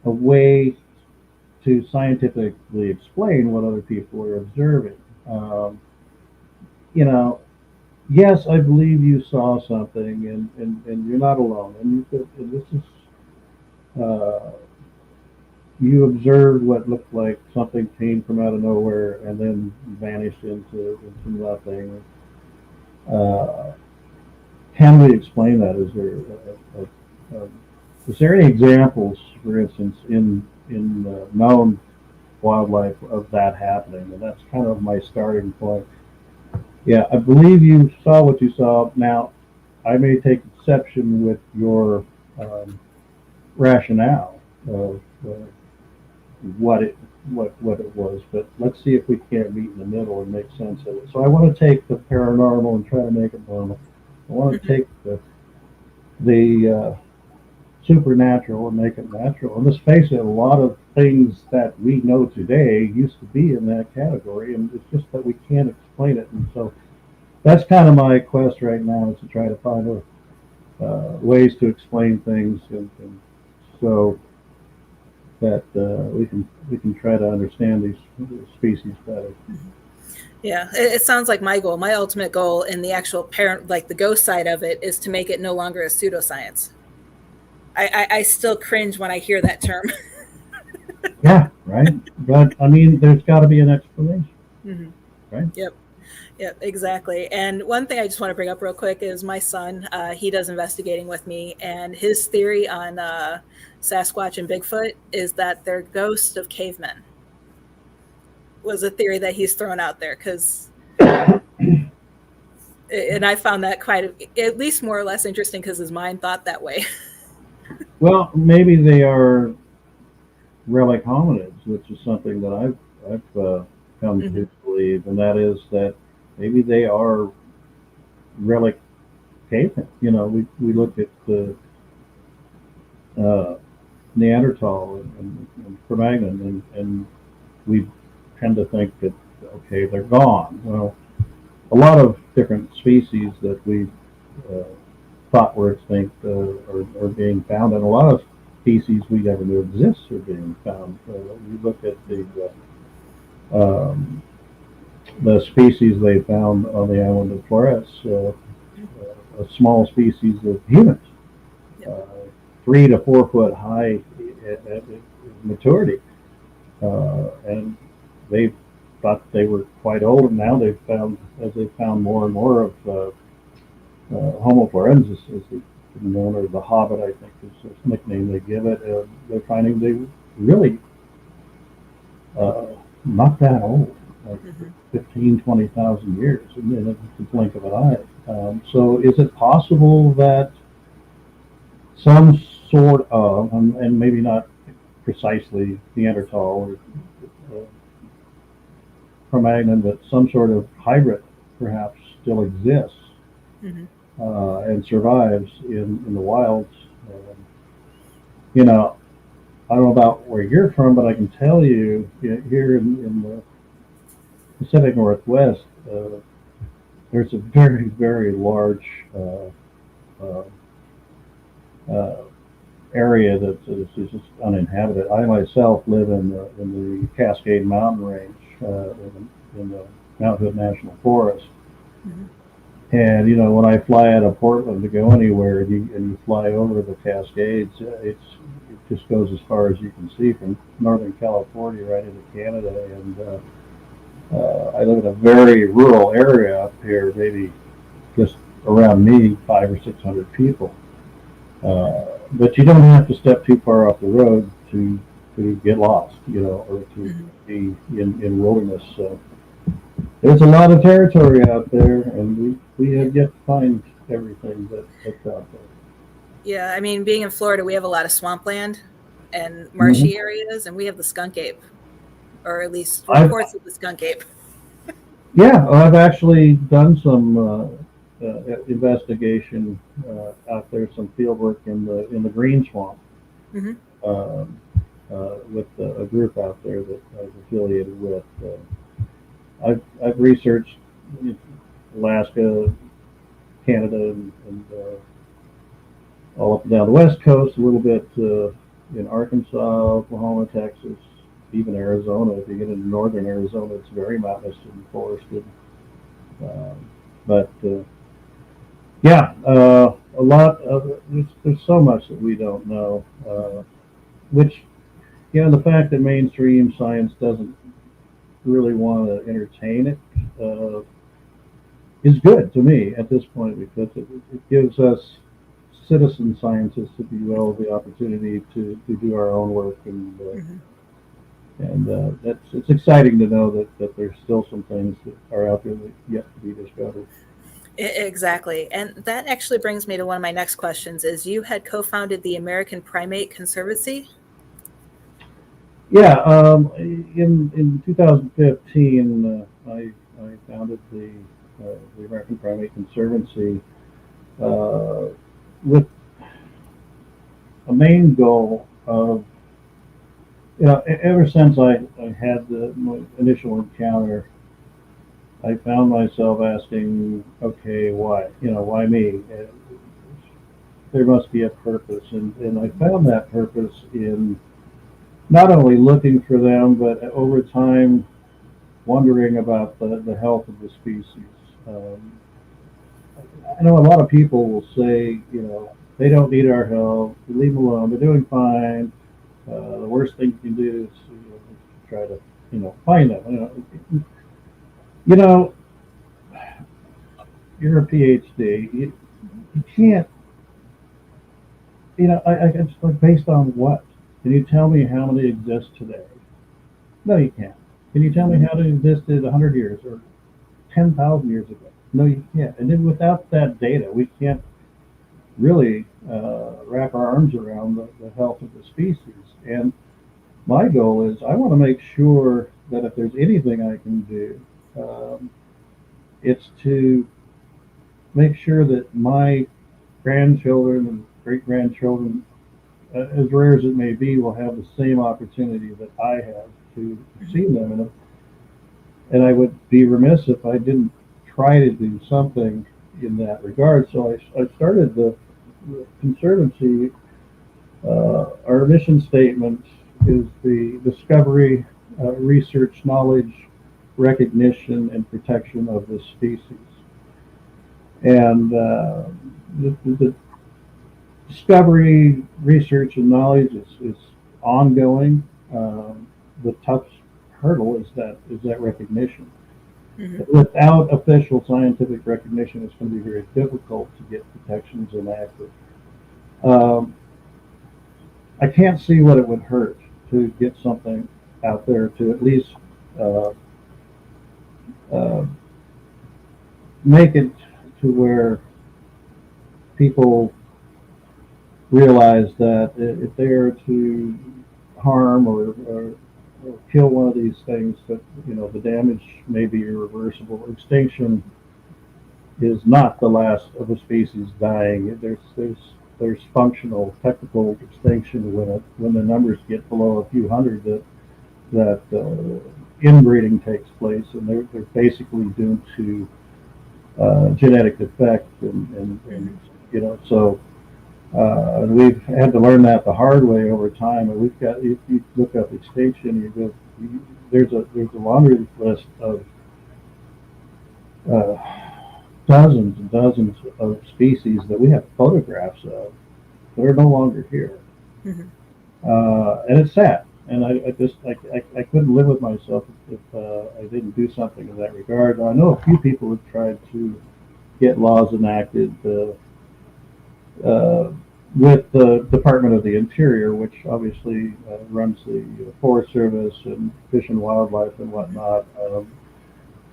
a way to scientifically explain what other people are observing? Yes, I believe you saw something, and you're not alone. And this is, you observed what looked like something came from out of nowhere and then vanished into nothing. Can we explain that? Is there any examples, for instance, in known wildlife of that happening? And that's kind of my starting point. Yeah, I believe you saw what you saw. Now, I may take exception with your rationale of what it was, but let's see if we can't meet in the middle and make sense of it. So I want to take the paranormal and try to make it normal. I want to take the supernatural and make it natural. And let's face it, a lot of things that we know today used to be in that category, and it's just that we can't explain it. And so that's kind of my quest right now, is to try to find ways to explain things, and so that we can try to understand these species better. Yeah, it sounds like my goal. My ultimate goal in the actual parent, like the ghost side of it, is to make it no longer a pseudoscience. I still cringe when I hear that term. Yeah, right. But I mean, there's got to be an explanation, right? Yep. Yep, exactly. And one thing I just want to bring up real quick is my son, he does investigating with me, and his theory on Sasquatch and Bigfoot is that they're ghosts of cavemen. Was a theory that he's thrown out there, because, and I found that at least more or less interesting, because his mind thought that way. Well, maybe they are relic hominids, which is something that I've come to believe, and that is that maybe they are relic cavemen. You know, we look at the Neanderthal and Cro-Magnon, and we tend to think that, okay, they're gone. Well, a lot of different species that we thought were extinct are being found, and a lot of species we never knew exists are being found. You look at the species they found on the island of Flores, a small species of humans, 3 to 4 foot high at maturity, and they thought they were quite old, and now they've found, as they've found more and more of Homo florensis, as it's known, or the Hobbit, I think is the nickname they give it. They're finding they really not that old, like 15, 20,000 years in the blink of an eye. So is it possible that some sort of, and maybe not precisely Neanderthal or Cro-Magnon, but some sort of hybrid perhaps still exists and survives in the wilds? You know, I don't know about where you're from, but I can tell you, here in the Pacific Northwest, there's a very, very large area that is just uninhabited. I myself live in the Cascade Mountain Range, in the Mount Hood National Forest. And you know, when I fly out of Portland to go anywhere, and you fly over the Cascades, it just goes as far as you can see from Northern California right into Canada. And I live in a very rural area up here, maybe just around me 500 or 600 people. But you don't have to step too far off the road to get lost, you know, or to be in wilderness. So there's a lot of territory out there, and we have yet to find everything that's out there. Yeah, I mean, being in Florida, we have a lot of swampland and marshy areas, and we have the skunk ape, or at least reports of the skunk ape. Yeah, I've actually done some investigation out there, some field work in the green swamp with a group out there that I was affiliated with. I've researched Alaska, Canada, and all up and down the West Coast, a little bit in Arkansas, Oklahoma, Texas, even Arizona. If you get into northern Arizona, it's very mountainous and forested. But yeah, a lot of there's so much that we don't know, which, you know, the fact that mainstream science doesn't really want to entertain it is good to me at this point, because it gives us citizen scientists, if you will, the opportunity to do our own work, and it's exciting to know that there's still some things that are out there that yet to be discovered. Exactly. And that actually brings me to one of my next questions, is you had co-founded the American Primate Conservancy? Yeah, in 2015, I founded the American Primate Conservancy with a main goal of, ever since I had my initial encounter, I found myself asking, okay, why? Why me? There must be a purpose. And I found that purpose in not only looking for them, but over time, wondering about the health of the species. I know a lot of people will say, they don't need our help, leave them alone, they're doing fine. The worst thing you can do is try to, find them. You know, you're a PhD. You can't, I just like, based on what? Can you tell me how many exist today? No, you can't. Can you tell me how many existed 100 years or 10,000 years ago? No, you can't. And then without that data, we can't really wrap our arms around the health of the species. And my goal is I want to make sure that if there's anything I can do, it's to make sure that my grandchildren and great-grandchildren, as rare as it may be, will have the same opportunity that I have to see them. And I would be remiss if I didn't try to do something in that regard. So I started the Conservancy. Our mission statement is the discovery, research, knowledge, recognition, and protection of this species. And the discovery, research, and knowledge is ongoing. The tough hurdle is that recognition. Mm-hmm. Without official scientific recognition, it's going to be very difficult to get protections enacted. I can't see what it would hurt to get something out there to at least make it to where people realize that if they are to harm or kill one of these things, that the damage may be irreversible. Extinction is not the last of a species dying. There's functional, technical extinction when the numbers get below a few hundred that inbreeding takes place, and they're basically due to genetic defect, and so we've had to learn that the hard way over time. And we've got, if you look up extinction, there's a laundry list of dozens and dozens of species that we have photographs of that are no longer here. Mm-hmm. And it's sad. And I couldn't live with myself if I didn't do something in that regard. I know a few people have tried to get laws enacted with the Department of the Interior, which obviously runs the Forest Service and Fish and Wildlife and whatnot,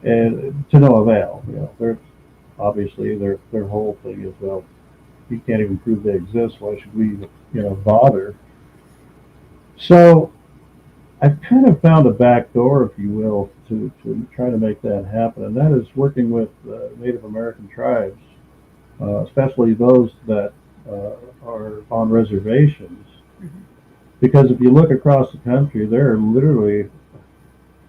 and to no avail. They're obviously their whole thing is, well, you can't even prove they exist. Why should we, bother? So I've kind of found a back door, if you will, to try to make that happen, and that is working with Native American tribes, especially those that are on reservations. Mm-hmm. Because if you look across the country, there are literally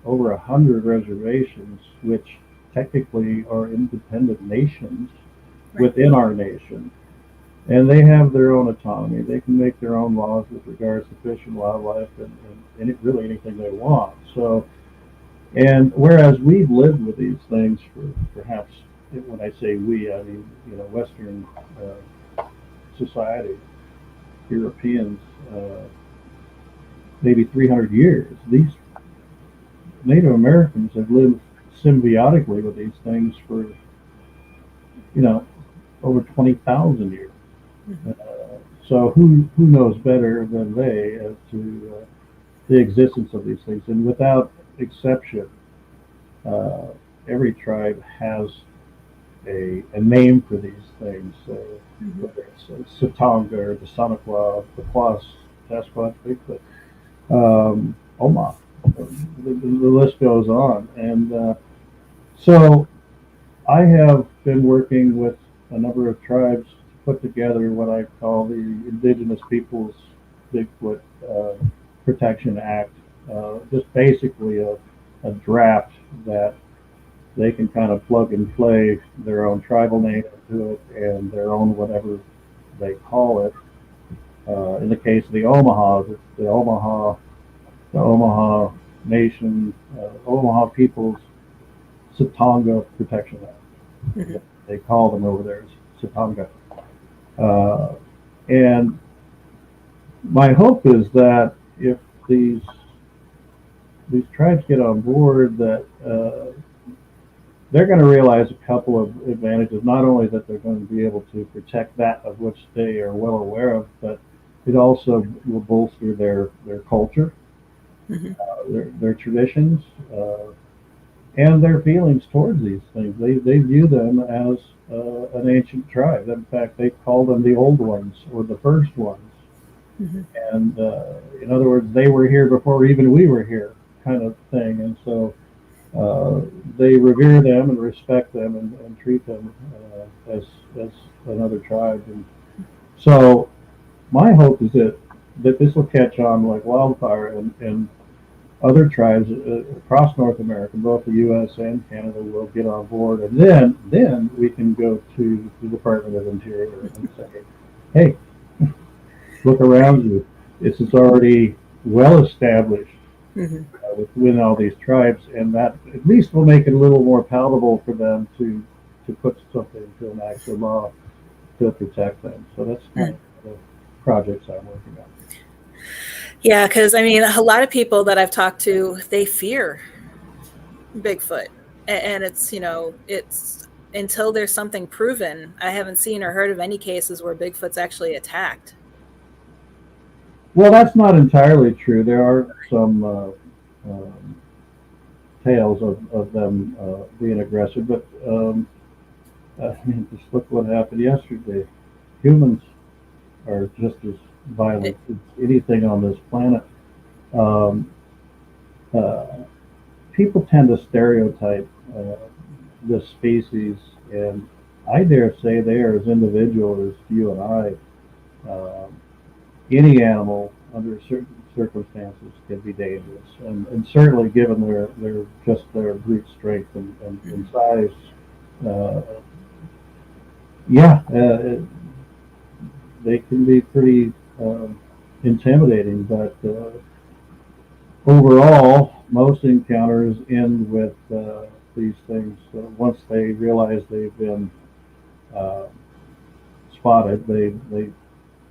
over 100 reservations, which technically are independent nations within our nation. And they have their own autonomy. They can make their own laws with regards to fish and wildlife and really anything they want. So, and whereas we've lived with these things for perhaps, when I say we, I mean, Western society, Europeans, maybe 300 years, these Native Americans have lived symbiotically with these things for, over 20,000 years. Mm-hmm. So who knows better than they as to the existence of these things? And without exception, every tribe has a name for these things. Mm-hmm. Whether it's Satonga or the Sonoqua, the Quas, Sasquatch, Bigfoot, Oma. The list goes on. And so I have been working with a number of tribes to put together what I call the Indigenous Peoples Bigfoot Protection Act, just basically a draft that they can kind of plug and play their own tribal name into it and their own whatever they call it. In the case of the Omahas, it's the Omaha Nation, Omaha Peoples Satonga Protection Act. Mm-hmm. They call them over there Satonga. And my hope is that if these tribes get on board, that they're going to realize a couple of advantages. Not only that they're going to be able to protect that of which they are well aware of, but it also will bolster their culture, mm-hmm. Their traditions, and their feelings towards these things. They view them as an ancient tribe. In fact, they call them the old ones or the first ones. Mm-hmm. And in other words, they were here before even we were here, kind of thing. And so they revere them and respect them and treat them as another tribe. And so my hope is that this will catch on like wildfire, and other tribes across North America, both the U.S. and Canada, will get on board, and then we can go to the Department of Interior and say, hey, look around you. This is already well established. Mm-hmm. Within all these tribes, and that at least will make it a little more palatable for them to put something into an actual law to protect them. So that's kind of the projects I'm working on. Yeah, because I mean, a lot of people that I've talked to, they fear Bigfoot, and it's it's until there's something proven. I haven't seen or heard of any cases where Bigfoot's actually attacked. Well, that's not entirely true. There are some tales of them being aggressive, but I mean, just look what happened yesterday. Humans are just as violent as anything on this planet. People tend to stereotype this species, and I dare say they are as individual as you and I. Any animal under certain circumstances can be dangerous, and certainly given their brute strength and size, they can be pretty intimidating. But overall, most encounters end with these things. Once they realize they've been spotted,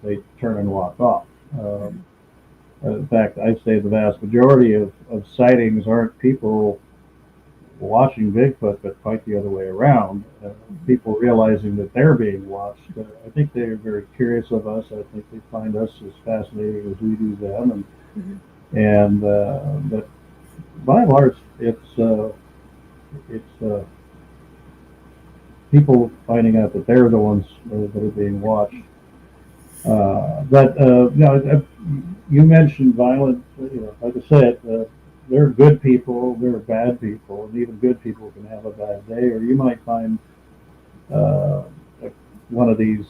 they turn and walk off. In fact, I'd say the vast majority of sightings aren't people watching Bigfoot, but quite the other way around. People realizing that they're being watched. I think they're very curious of us. I think they find us as fascinating as we do them. And but by and large, it's people finding out that they're the ones that are being watched. But you mentioned violence. Like I said, there are good people, there are bad people, and even good people can have a bad day. Or you might find one of these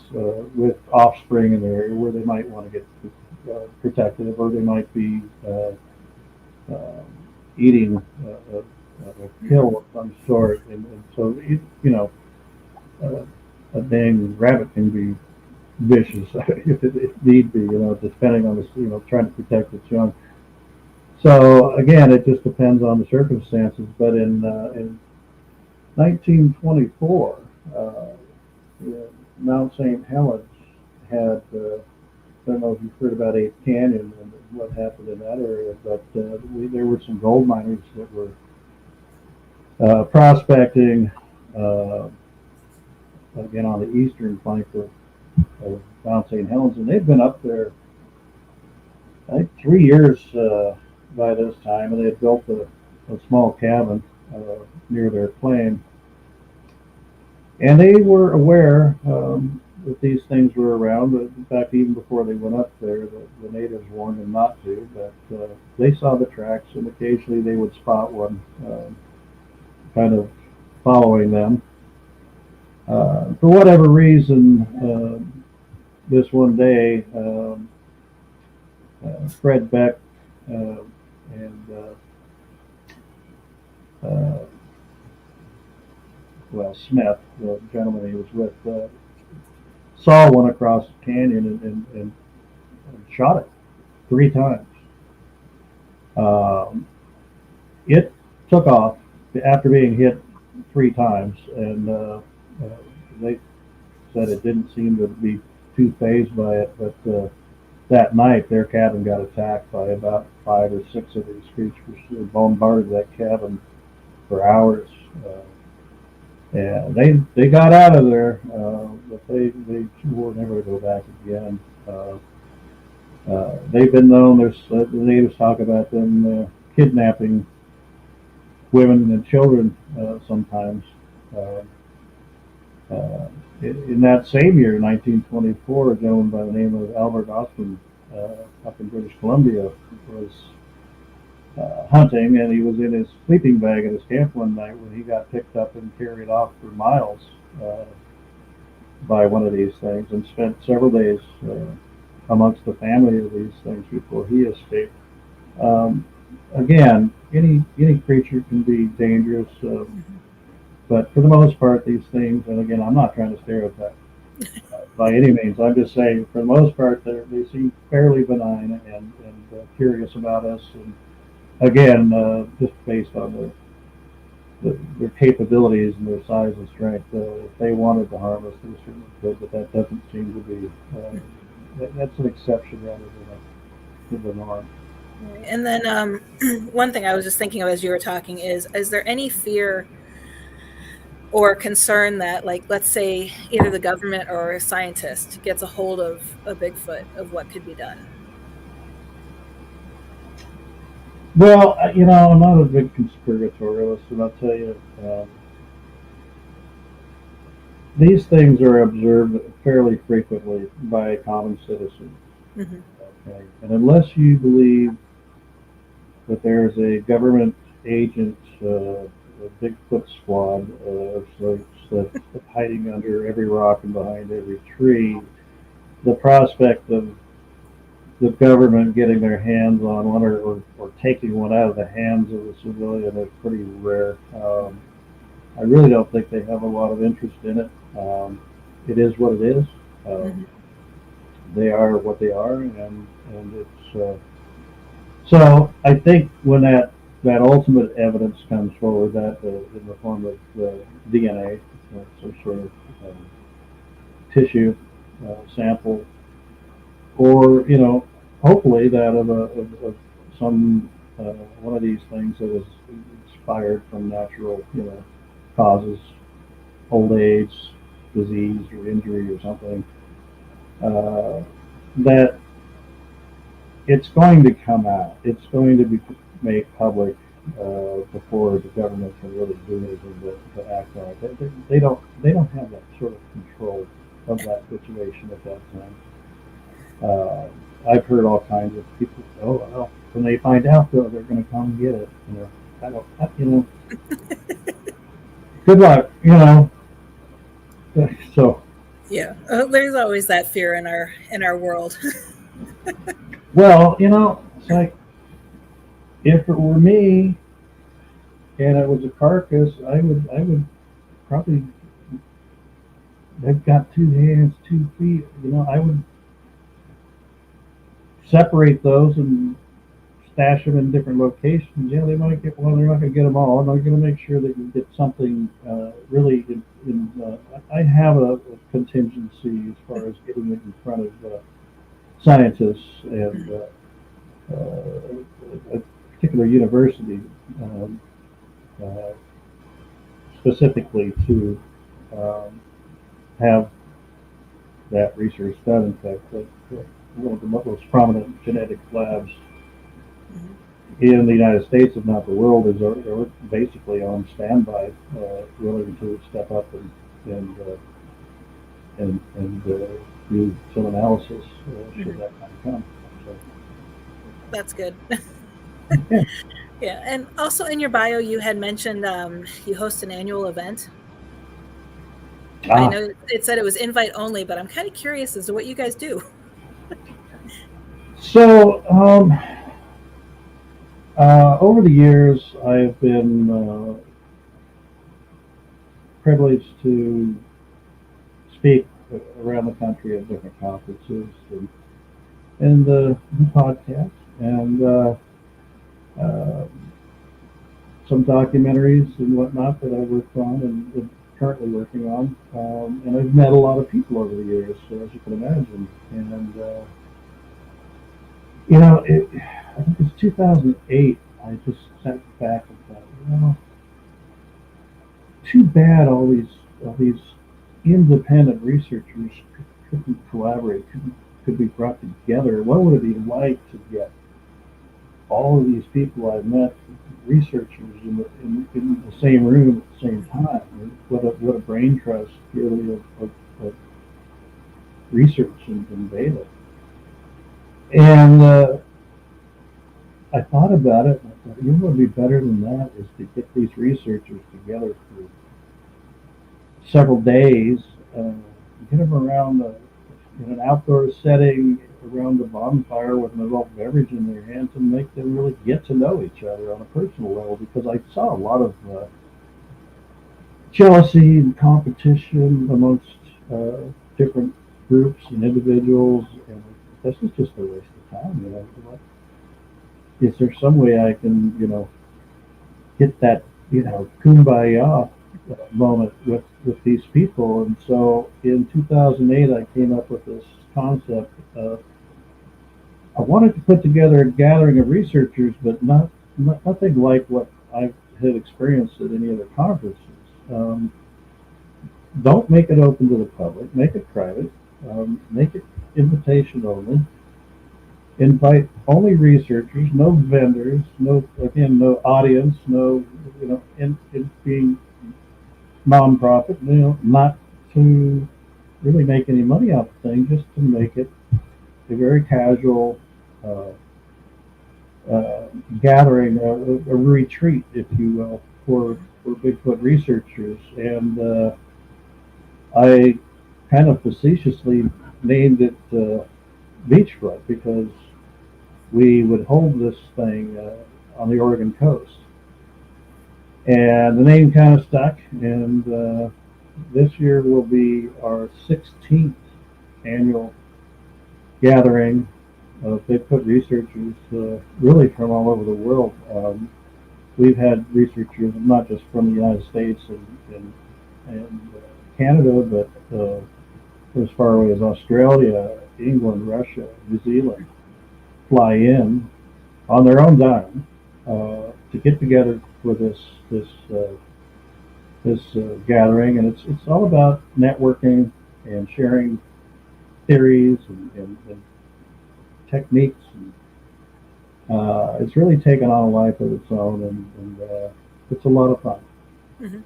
with offspring in the area where they might want to get protective, or they might be eating a kill of some sort, and so a dang rabbit can be vicious if need be, depending on the, trying to protect its young. So again, it just depends on the circumstances. But in 1924, Mount St. Helens had, I don't know if you've heard about Eighth Canyon and what happened in that area, but there were some gold miners that were prospecting again on the eastern flank of Mount St. Helens, and they've been up there, I think, 3 years by this time, and they had built a small cabin near their claim. And they were aware that these things were around. In fact, even before they went up there, the natives warned them not to, but they saw the tracks, and occasionally they would spot one kind of following them. For whatever reason, this one day, Fred Beck and Smith, the gentleman he was with, saw one across the canyon and shot it 3 times. It took off after being hit 3 times, and they said it didn't seem to be too fazed by it, but that night their cabin got attacked by about 5 or 6 of these creatures. They bombarded that cabin for hours. And they got out of there, but they swore never to go back again. They've been known. The natives talk about them kidnapping women and children sometimes. In that same year, 1924, a gentleman by the name of Albert Austin up in British Columbia was hunting, and he was in his sleeping bag at his camp one night when he got picked up and carried off for miles by one of these things, and spent several days amongst the family of these things before he escaped. Again, any creature can be dangerous, but for the most part, these things, and again, I'm not trying to stereotype by any means. I'm just saying, for the most part, they seem fairly benign and curious about us. And again, just based on their capabilities and their size and strength, if they wanted to harm us, they certainly could. But that doesn't seem to be. That's an exception rather than the norm. And then one thing I was just thinking of as you were talking is there any fear or concern that, like, let's say either the government or a scientist gets a hold of a Bigfoot, of what could be done? Well, I'm not a big conspiratorialist, and I'll tell you, these things are observed fairly frequently by common citizens. Mm-hmm. Okay? And unless you believe that there's a government agent, a Bigfoot squad of sorts that's hiding under every rock and behind every tree, the prospect of the government getting their hands on one or taking one out of the hands of a civilian is pretty rare. I really don't think they have a lot of interest in it. It is what it is. They are what they are, and it's so I think when that ultimate evidence comes forward, that in the form of DNA, some sort of tissue sample, or hopefully that of some one of these things that is inspired from natural causes, old age, disease, or injury, or something, that it's going to come out. It's going to be made public before the government can really do anything to act on it. They don't have that sort of control of that situation at that time. I've heard all kinds of people. Oh, well, when they find out, though, they're going to come and get it. I don't. Good luck. So. Yeah, there's always that fear in our world. Well, it's like, if it were me and it was a carcass, I would probably. They've got 2 hands, 2 feet. I would separate those and stash them in different locations. Yeah, they might get one. They're not going to get them all. I'm not going to make sure that you get something really. I have a contingency as far as getting it in front of scientists and a particular university, specifically to have that research done. In fact, one of the most prominent genetic labs in the United States, if not the world, are basically on standby, willing to step up and do some analysis should that time come. So. That's good. Yeah. Yeah, and also in your bio, you had mentioned you host an annual event. I know it said it was invite only, but I'm kind of curious as to what you guys do. So, over the years, I've been privileged to speak around the country at different conferences and podcasts and uh, some documentaries and whatnot that I worked on and currently working on. And I've met a lot of people over the years, as you can imagine. And I think it's 2008. I just sat back and thought, too bad all these independent researchers couldn't collaborate, could be brought together. What would it be like to get all of these people I've met, researchers in the same room at the same time? What a brain trust, really, of research and data. And I thought about it, and I thought, what would be better than that is to get these researchers together for several days, get them around in an outdoor setting around the bonfire with an adult beverage in their hands and make them really get to know each other on a personal level, because I saw a lot of jealousy and competition amongst different groups and individuals, and this is just a waste of time. Is there some way I can, get that, kumbaya moment with these people? And so in 2008, I came up with this concept. I wanted to put together a gathering of researchers, but nothing like what I had experienced at any other conferences. Don't make it open to the public. Make it private. Make it invitation only. Invite only researchers, no vendors, no audience, and being nonprofit, not to really make any money out of the thing, just to make it a very casual gathering, a retreat, if you will, for Bigfoot researchers. And I kind of facetiously named it Beachfoot, because we would hold this thing on the Oregon coast. And the name kind of stuck, and this year will be our 16th annual gathering of Bigfoot researchers, really from all over the world. We've had researchers not just from the United States and Canada, but as far away as Australia, England, Russia, New Zealand, fly in on their own dime to get together for this gathering. And it's all about networking and sharing theories and techniques. And it's really taken on a life of its own, and it's a lot of fun. Mm-hmm.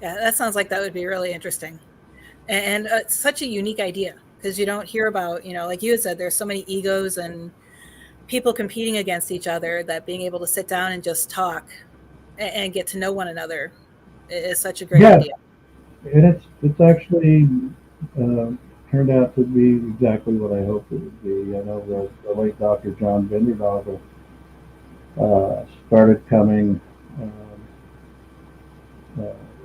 Yeah, that sounds like that would be really interesting, and it's such a unique idea, because you don't hear about, like you had said, there's so many egos and people competing against each other, that being able to sit down and just talk and get to know one another is such a great idea. And it's actually turned out to be exactly what I hoped it would be. I know the late Dr. John Vindernogle started coming,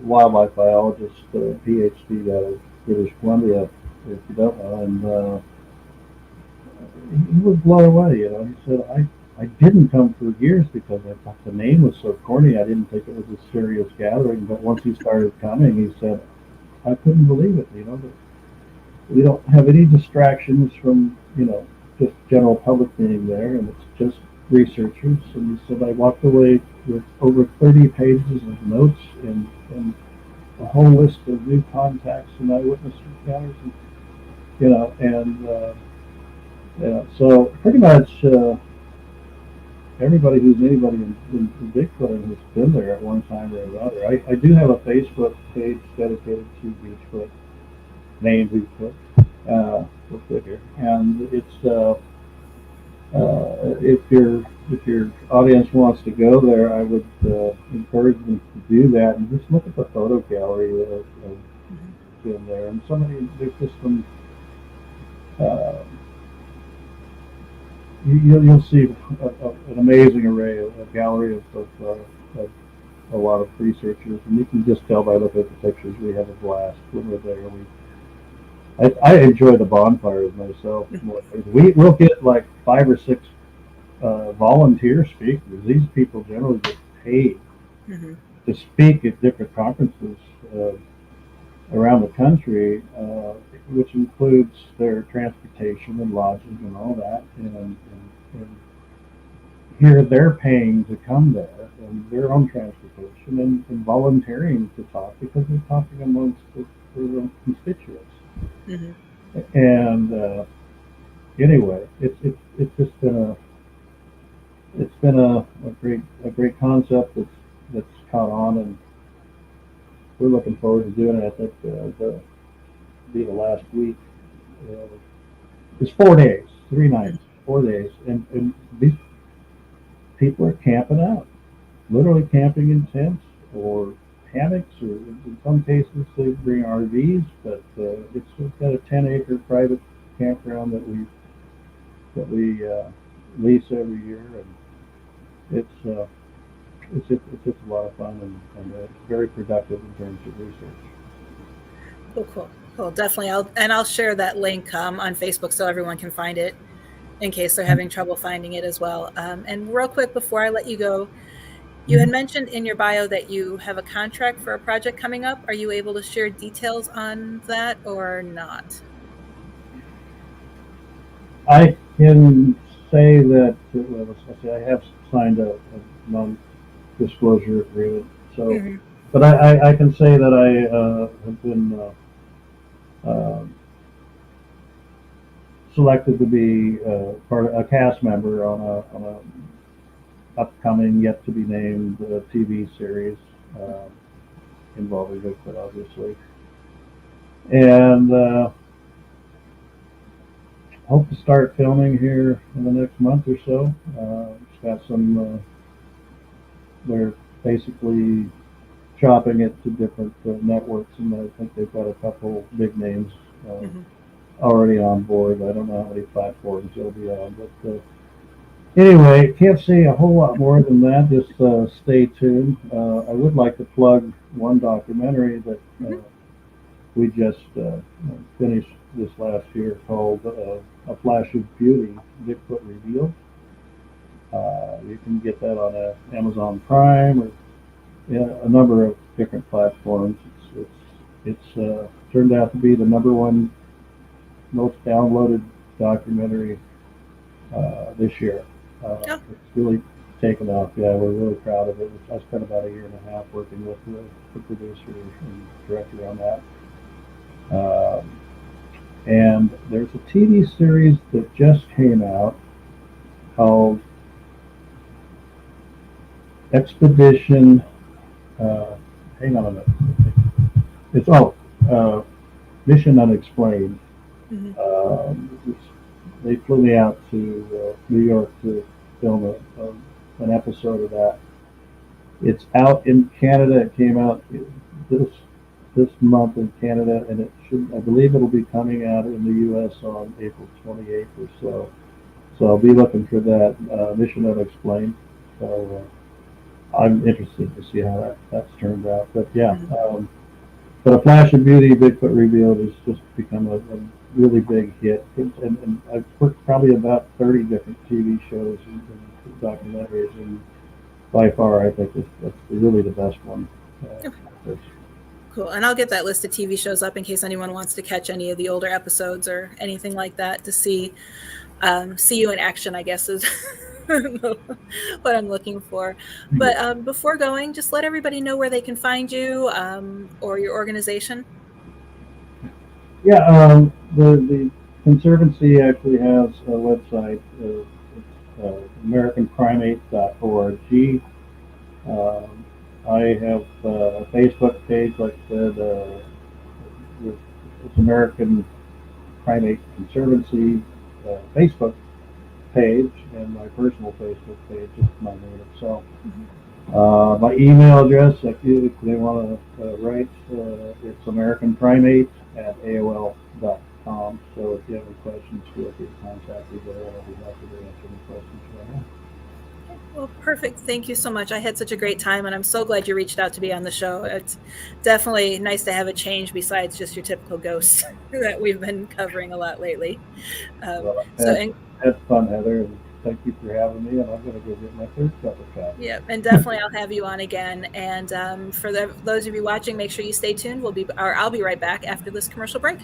wildlife biologist, PhD out of British Columbia, if you don't know, and he was blown away. He said, I didn't come for years because I thought the name was so corny. I didn't think it was a serious gathering. But once he started coming, he said, I couldn't believe it. That we don't have any distractions from, just general public being there, and it's just researchers. And he said, I walked away with over 30 pages of notes and a whole list of new contacts and eyewitness encounters, so pretty much everybody who's anybody in Bigfoot has been there at one time or another. I do have a Facebook page dedicated to Bigfoot, named Bigfoot, go figure. And it's if your audience wants to go there, I would encourage them to do that and just look at the photo gallery of in there, and there's just some. You'll see an amazing array, a gallery of a lot of researchers, and you can just tell by looking at the pictures. We have a blast when we're there. I enjoy the bonfires myself. We'll get like 5 or 6 volunteer speakers. These people generally get paid to speak at different conferences around the country, which includes their transportation and lodging and all that. And here they're paying to come there and their own transportation and volunteering to talk because they're talking amongst their own constituents. And anyway, it's just been a great concept that's caught on, and we're looking forward to doing it. I think it'll be the last week. It's 4 days, 3 nights, 4 days, and these people are camping out, literally camping in tents or hammocks, or in some cases they bring RVs. But we've got a 10-acre private campground that we lease every year, and it's just a lot of fun, and it's very productive in terms of research. Cool. Definitely. I'll share that link on Facebook so everyone can find it in case they're having trouble finding it as well. And real quick before I let you go, you had mentioned in your bio that you have a contract for a project coming up. Are you able to share details on that or not? I can say that I have signed a non-disclosure agreement. So, but I can say that I have been selected to be part of a cast member on a upcoming, yet to be named TV series involving Bigfoot, obviously, and hope to start filming here in the next month or so. It's got some. They're basically chopping it to different networks, and I think they've got a couple big names already on board. I don't know how many platforms they'll be on, but anyway, can't say a whole lot more than that. Just stay tuned. I would like to plug one documentary that we just finished this last year called A Flash of Beauty, Bigfoot Revealed. You can get that on Amazon Prime or a number of different platforms. It's turned out to be the #1 most downloaded documentary this year. It's really taken off. Yeah, we're really proud of it. I spent about 1.5 years working with the producer and director on that. And there's a TV series that just came out called Expedition. Hang on a minute. It's Mission Unexplained. They flew me out to New York to film an episode of that. It's out in Canada. It came out this month in Canada, and I believe it'll be coming out in the U.S. on April 28th or so. So I'll be looking for that Mission Unexplained. So I'm interested to see how that's turned out. But yeah, but A Flash of Beauty, Bigfoot Revealed has just become a really big hit, and I've worked probably about 30 different TV shows and documentaries, and by far I think that's really the best one. Cool. And I'll get that list of TV shows up in case anyone wants to catch any of the older episodes or anything like that to see you in action, I guess is what I'm looking for. But before going, just let everybody know where they can find you or your organization. Yeah, the Conservancy actually has a website. It's AmericanPrimate.org. I have a Facebook page, like I said. It's American Primate Conservancy Facebook page, and my personal Facebook page is my name itself. My email address, if they want to write, it's americanprimate@aol.com. So if you have any questions, feel free to contact me there. I'll be happy to answer any questions you have. Well, perfect. Thank you so much. I had such a great time, and I'm so glad you reached out to be on the show. It's definitely nice to have a change besides just your typical ghosts that we've been covering a lot lately. Well, had fun, Heather, and thank you for having me. And I'm going to go get my third cup of coffee. Yeah, and definitely I'll have you on again. And for those of you watching, make sure you stay tuned. I'll be right back after this commercial break.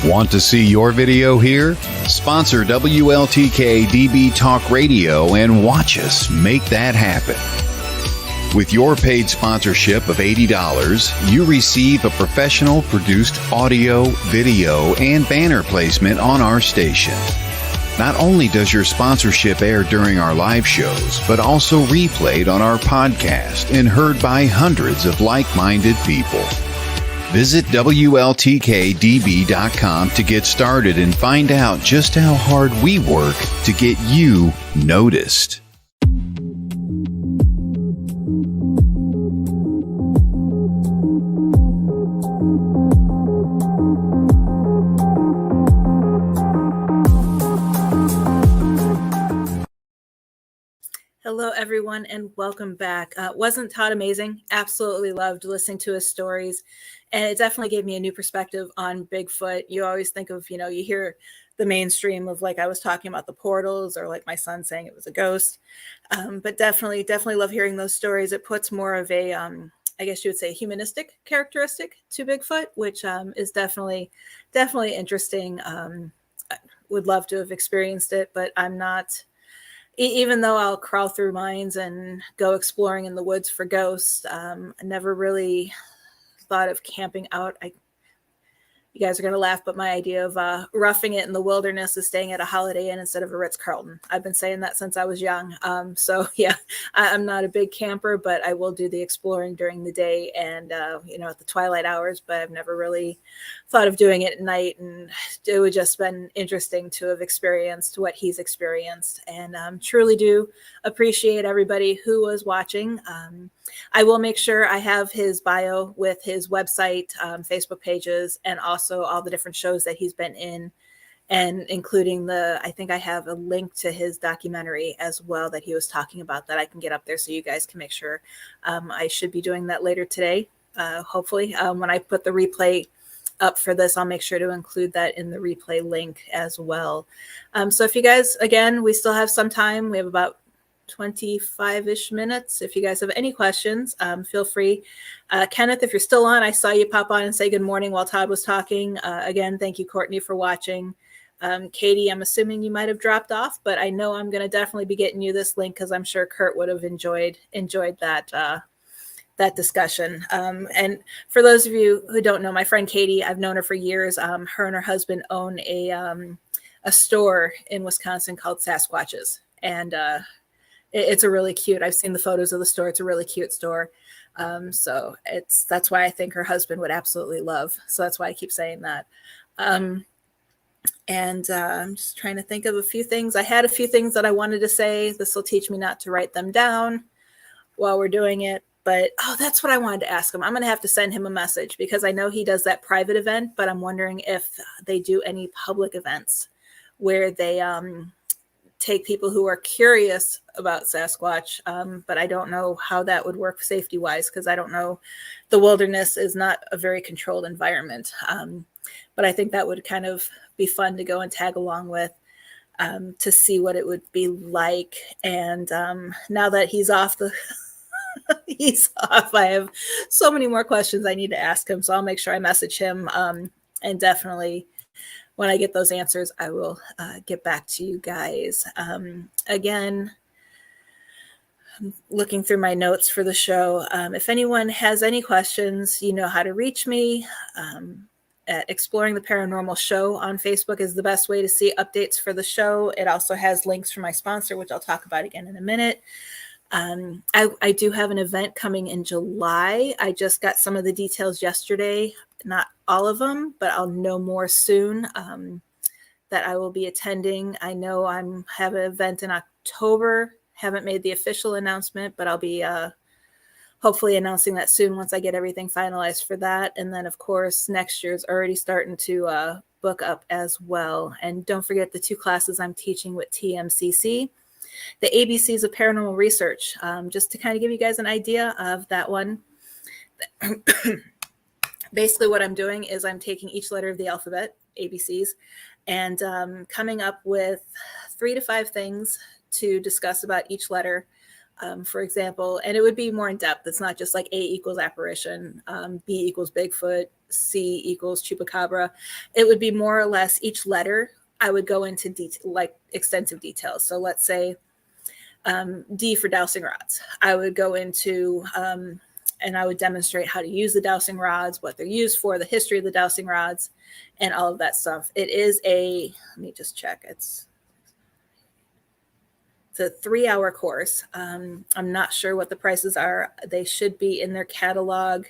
Want to see your video here? Sponsor WLTK DB Talk Radio and watch us make that happen. With your paid sponsorship of $80, you receive a professional produced audio, video, and banner placement on our station. Not only does your sponsorship air during our live shows, but also replayed on our podcast and heard by hundreds of like-minded people. Visit WLTKDB.com to get started and find out just how hard we work to get you noticed. Hello, everyone, and welcome back. Wasn't Todd amazing? Absolutely loved listening to his stories. And it definitely gave me a new perspective on Bigfoot. You always think of, you hear the mainstream of, like I was talking about, the portals, or like my son saying it was a ghost. But definitely love hearing those stories. It puts more of a, I guess you would say, humanistic characteristic to Bigfoot, which is definitely interesting. Would love to have experienced it, but I'm not. Even though I'll crawl through mines and go exploring in the woods for ghosts, I never really thought of camping out. You guys are going to laugh, but my idea of roughing it in the wilderness is staying at a Holiday Inn instead of a Ritz-Carlton. I've been saying that since I was young. So yeah, I'm not a big camper, but I will do the exploring during the day and, at the twilight hours, but I've never really thought of doing it at night. And it would just been interesting to have experienced what he's experienced, and truly do appreciate everybody who was watching. I will make sure I have his bio with his website, Facebook pages, and also all the different shows that he's been in, and including I think I have a link to his documentary as well that he was talking about that I can get up there so you guys can make sure. I should be doing that later today, hopefully. When I put the replay up for this, I'll make sure to include that in the replay link as well. So if you guys, again, we still have some time. We have about 25-ish minutes. If you guys have any questions, feel free. Kenneth, if you're still on, I saw you pop on and say good morning while Todd was talking. Again, thank you, Courtney, for watching. Katie, I'm assuming you might have dropped off, but I know I'm going to definitely be getting you this link because I'm sure Kurt would have enjoyed that discussion. And for those of you who don't know, my friend Katie, I've known her for years. Her and her husband own a store in Wisconsin called Sasquatches, and it's a really cute. I've seen the photos of the store. It's a really cute store. So that's why I think her husband would absolutely love. So that's why I keep saying that. And I'm just trying to think of a few things. I had a few things that I wanted to say. This will teach me not to write them down while we're doing it. But, that's what I wanted to ask him. I'm going to have to send him a message because I know he does that private event, but I'm wondering if they do any public events where they take people who are curious about Sasquatch, but I don't know how that would work safety-wise because I don't know. The wilderness is not a very controlled environment, but I think that would kind of be fun to go and tag along with to see what it would be like. And now that he's off he's off, I have so many more questions I need to ask him, so I'll make sure I message him, and definitely when I get those answers, I will get back to you guys. Again, I'm looking through my notes for the show. If anyone has any questions, you know how to reach me. At Exploring the Paranormal Show on Facebook is the best way to see updates for the show. It also has links for my sponsor, which I'll talk about again in a minute. I do have an event coming in July. I just got some of the details yesterday, not all of them, but I'll know more soon that I will be attending. I know have an event in October. Haven't made the official announcement, but I'll be hopefully announcing that soon once I get everything finalized for that. And then, of course, next year's already starting to book up as well. And don't forget the 2 classes I'm teaching with TMCC, the ABCs of Paranormal Research, just to kind of give you guys an idea of that one. Basically, what I'm doing is I'm taking each letter of the alphabet, ABCs, and coming up with 3 to 5 things to discuss about each letter. For example, and it would be more in depth. It's not just like A equals apparition, B equals Bigfoot, C equals chupacabra. It would be more or less each letter. I would go into like extensive details. So let's say D for dowsing rods. I would go into and I would demonstrate how to use the dowsing rods, what they're used for, the history of the dowsing rods, and all of that stuff. It is let me just check. It's a 3-hour course. I'm not sure what the prices are. They should be in their catalog.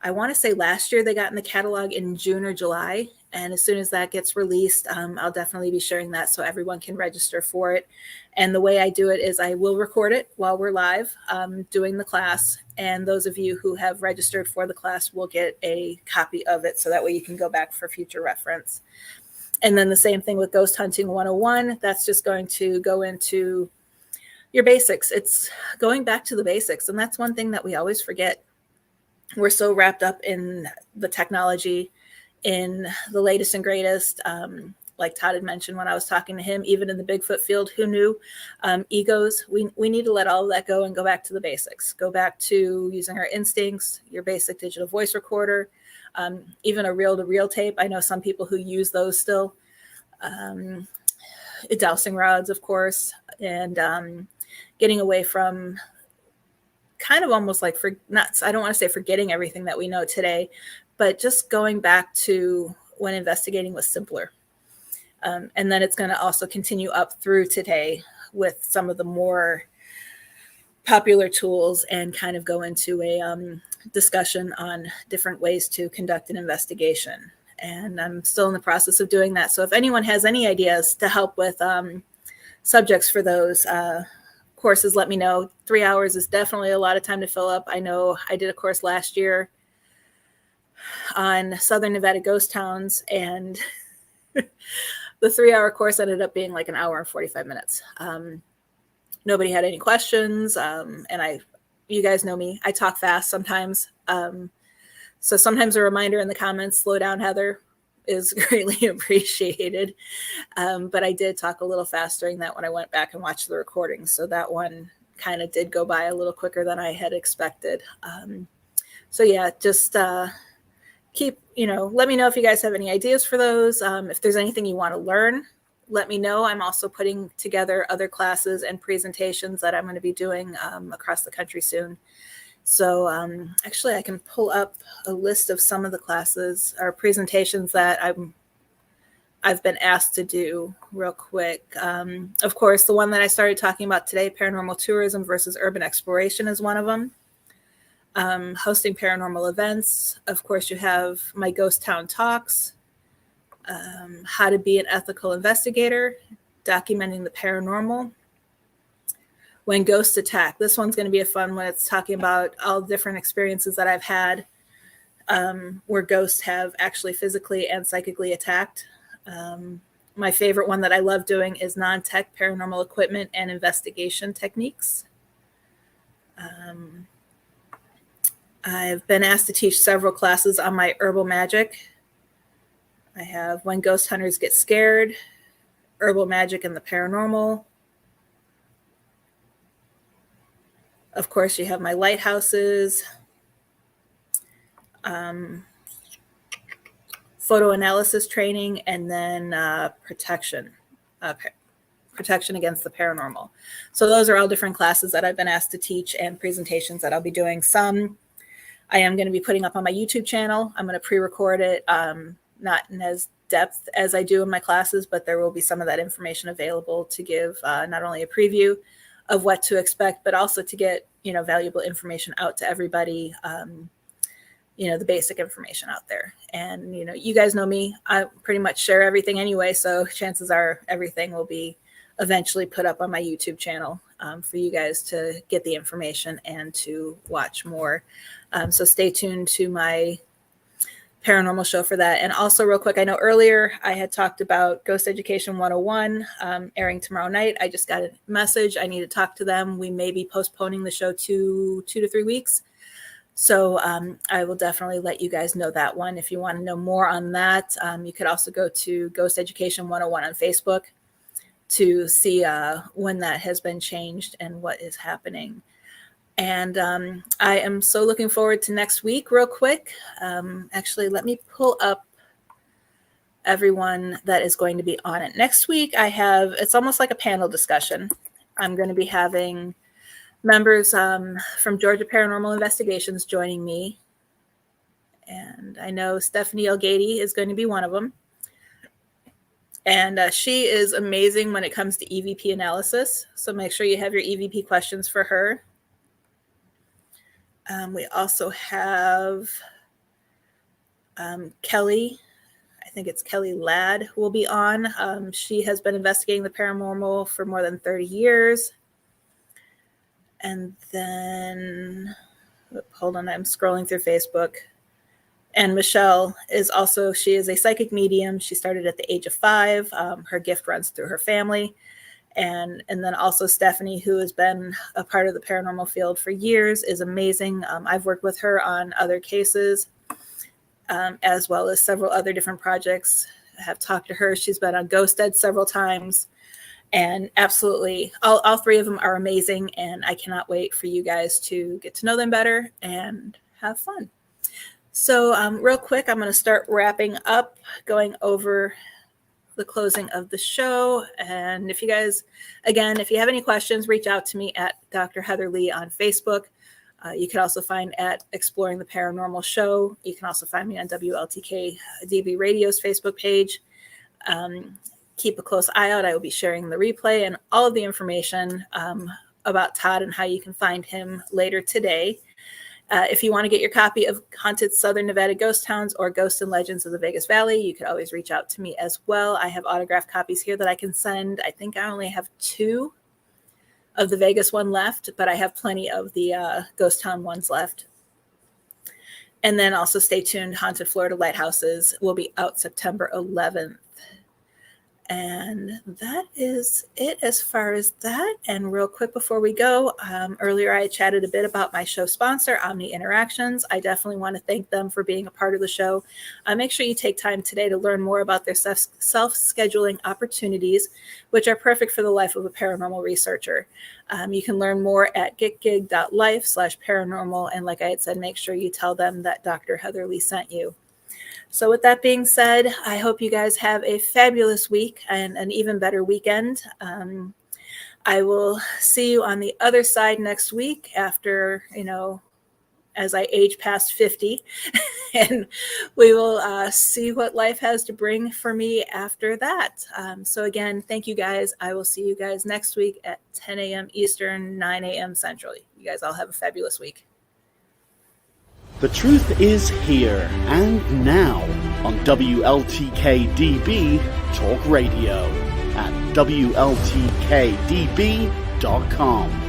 I want to say last year they got in the catalog in June or July. And as soon as that gets released, I'll definitely be sharing that so everyone can register for it. And the way I do it is I will record it while we're live doing the class. And those of you who have registered for the class will get a copy of it. So that way you can go back for future reference. And then the same thing with Ghost Hunting 101. That's just going to go into your basics. It's going back to the basics. And that's one thing that we always forget. We're so wrapped up in the technology, in the latest and greatest. Like Todd had mentioned when I was talking to him, even in the Bigfoot field, who knew? Egos. We need to let all of that go and go back to the basics. Go back to using our instincts, your basic digital voice recorder, even a reel-to-reel tape. I know some people who use those still. Dowsing rods, of course, and getting away from kind of almost like I don't want to say forgetting everything that we know today, but just going back to when investigating was simpler. And then it's going to also continue up through today with some of the more popular tools and kind of go into a discussion on different ways to conduct an investigation. And I'm still in the process of doing that. So if anyone has any ideas to help with subjects for those courses, let me know. 3 hours is definitely a lot of time to fill up. I know I did a course last year on Southern Nevada ghost towns, and the 3-hour course ended up being like an hour and 45 minutes. Nobody had any questions. And you guys know me, I talk fast sometimes. So sometimes a reminder in the comments, slow down, Heather, is greatly appreciated. But I did talk a little fast during that when I went back and watched the recording. So that one kind of did go by a little quicker than I had expected. So yeah, just let me know if you guys have any ideas for those. If there's anything you want to learn, let me know. I'm also putting together other classes and presentations that I'm going to be doing across the country soon. So actually, I can pull up a list of some of the classes or presentations that I've been asked to do real quick. Of course, the one that I started talking about today, paranormal tourism versus urban exploration, is one of them. Hosting paranormal events. Of course, you have my ghost town talks, how to be an ethical investigator, documenting the paranormal. When ghosts attack, this one's going to be a fun one. It's talking about all different experiences that I've had where ghosts have actually physically and psychically attacked. My favorite one that I love doing is non-tech paranormal equipment and investigation techniques. I've been asked to teach several classes on my herbal magic. I have When Ghost Hunters Get Scared, Herbal Magic and the Paranormal. Of course, you have my lighthouses, photo analysis training, and then protection against the paranormal. So those are all different classes that I've been asked to teach and presentations that I'll be doing. Some I am going to be putting up on my YouTube channel. I'm going to pre-record it, not in as depth as I do in my classes, but there will be some of that information available to give not only a preview of what to expect, but also to get, valuable information out to everybody, the basic information out there. And, you guys know me, I pretty much share everything anyway. So chances are everything will be eventually put up on my YouTube channel for you guys to get the information and to watch more. So stay tuned to my paranormal show for that. And also real quick, I know earlier I had talked about Ghost Education 101 airing tomorrow night. I just got a message. I need to talk to them. We may be postponing the show 2 to 3 weeks. So I will definitely let you guys know that one. If you want to know more on that, you could also go to Ghost Education 101 on Facebook to see when that has been changed and what is happening. And I am so looking forward to next week real quick. Actually, let me pull up everyone that is going to be on it. Next week, it's almost like a panel discussion. I'm going to be having members from Georgia Paranormal Investigations joining me. And I know Stephanie Elgady is going to be one of them. And she is amazing when it comes to EVP analysis. So make sure you have your EVP questions for her. We also have Kelly, I think it's Kelly Ladd, who will be on. She has been investigating the paranormal for more than 30 years. And then, hold on, I'm scrolling through Facebook. And Michelle she is a psychic medium. She started at the age of 5. Her gift runs through her family. And then also Stephanie, who has been a part of the paranormal field for years, is amazing. I've worked with her on other cases, as well as several other different projects. I have talked to her. She's been on Ghost Ed several times. And absolutely, all 3 of them are amazing. And I cannot wait for you guys to get to know them better and have fun. So real quick, I'm going to start wrapping up, going over the closing of the show. And if you guys, again, if you have any questions, reach out to me at Dr. Heather Leigh on Facebook. You can also find at Exploring the Paranormal Show. You can also find me on WLTK DB Radio's Facebook page. Keep a close eye out. I will be sharing the replay and all of the information about Todd and how you can find him later today. If you want to get your copy of Haunted Southern Nevada Ghost Towns or Ghosts and Legends of the Vegas Valley, you could always reach out to me as well. I have autographed copies here that I can send. I think I only have 2 of the Vegas one left, but I have plenty of the Ghost Town ones left. And then also stay tuned. Haunted Florida Lighthouses will be out September 11th. And that is it as far as that. And real quick before we go, earlier I chatted a bit about my show sponsor, Omni Interactions. I definitely want to thank them for being a part of the show. Make sure you take time today to learn more about their self-scheduling opportunities, which are perfect for the life of a paranormal researcher. You can learn more at getgig.life/paranormal. And like I had said, make sure you tell them that Dr. Heather Leigh sent you. So with that being said, I hope you guys have a fabulous week and an even better weekend. I will see you on the other side next week after, as I age past 50. And we will see what life has to bring for me after that. So again, thank you guys. I will see you guys next week at 10 a.m. Eastern, 9 a.m. Central. You guys all have a fabulous week. The truth is here and now on WLTK-DB Talk Radio at WLTKDB.com.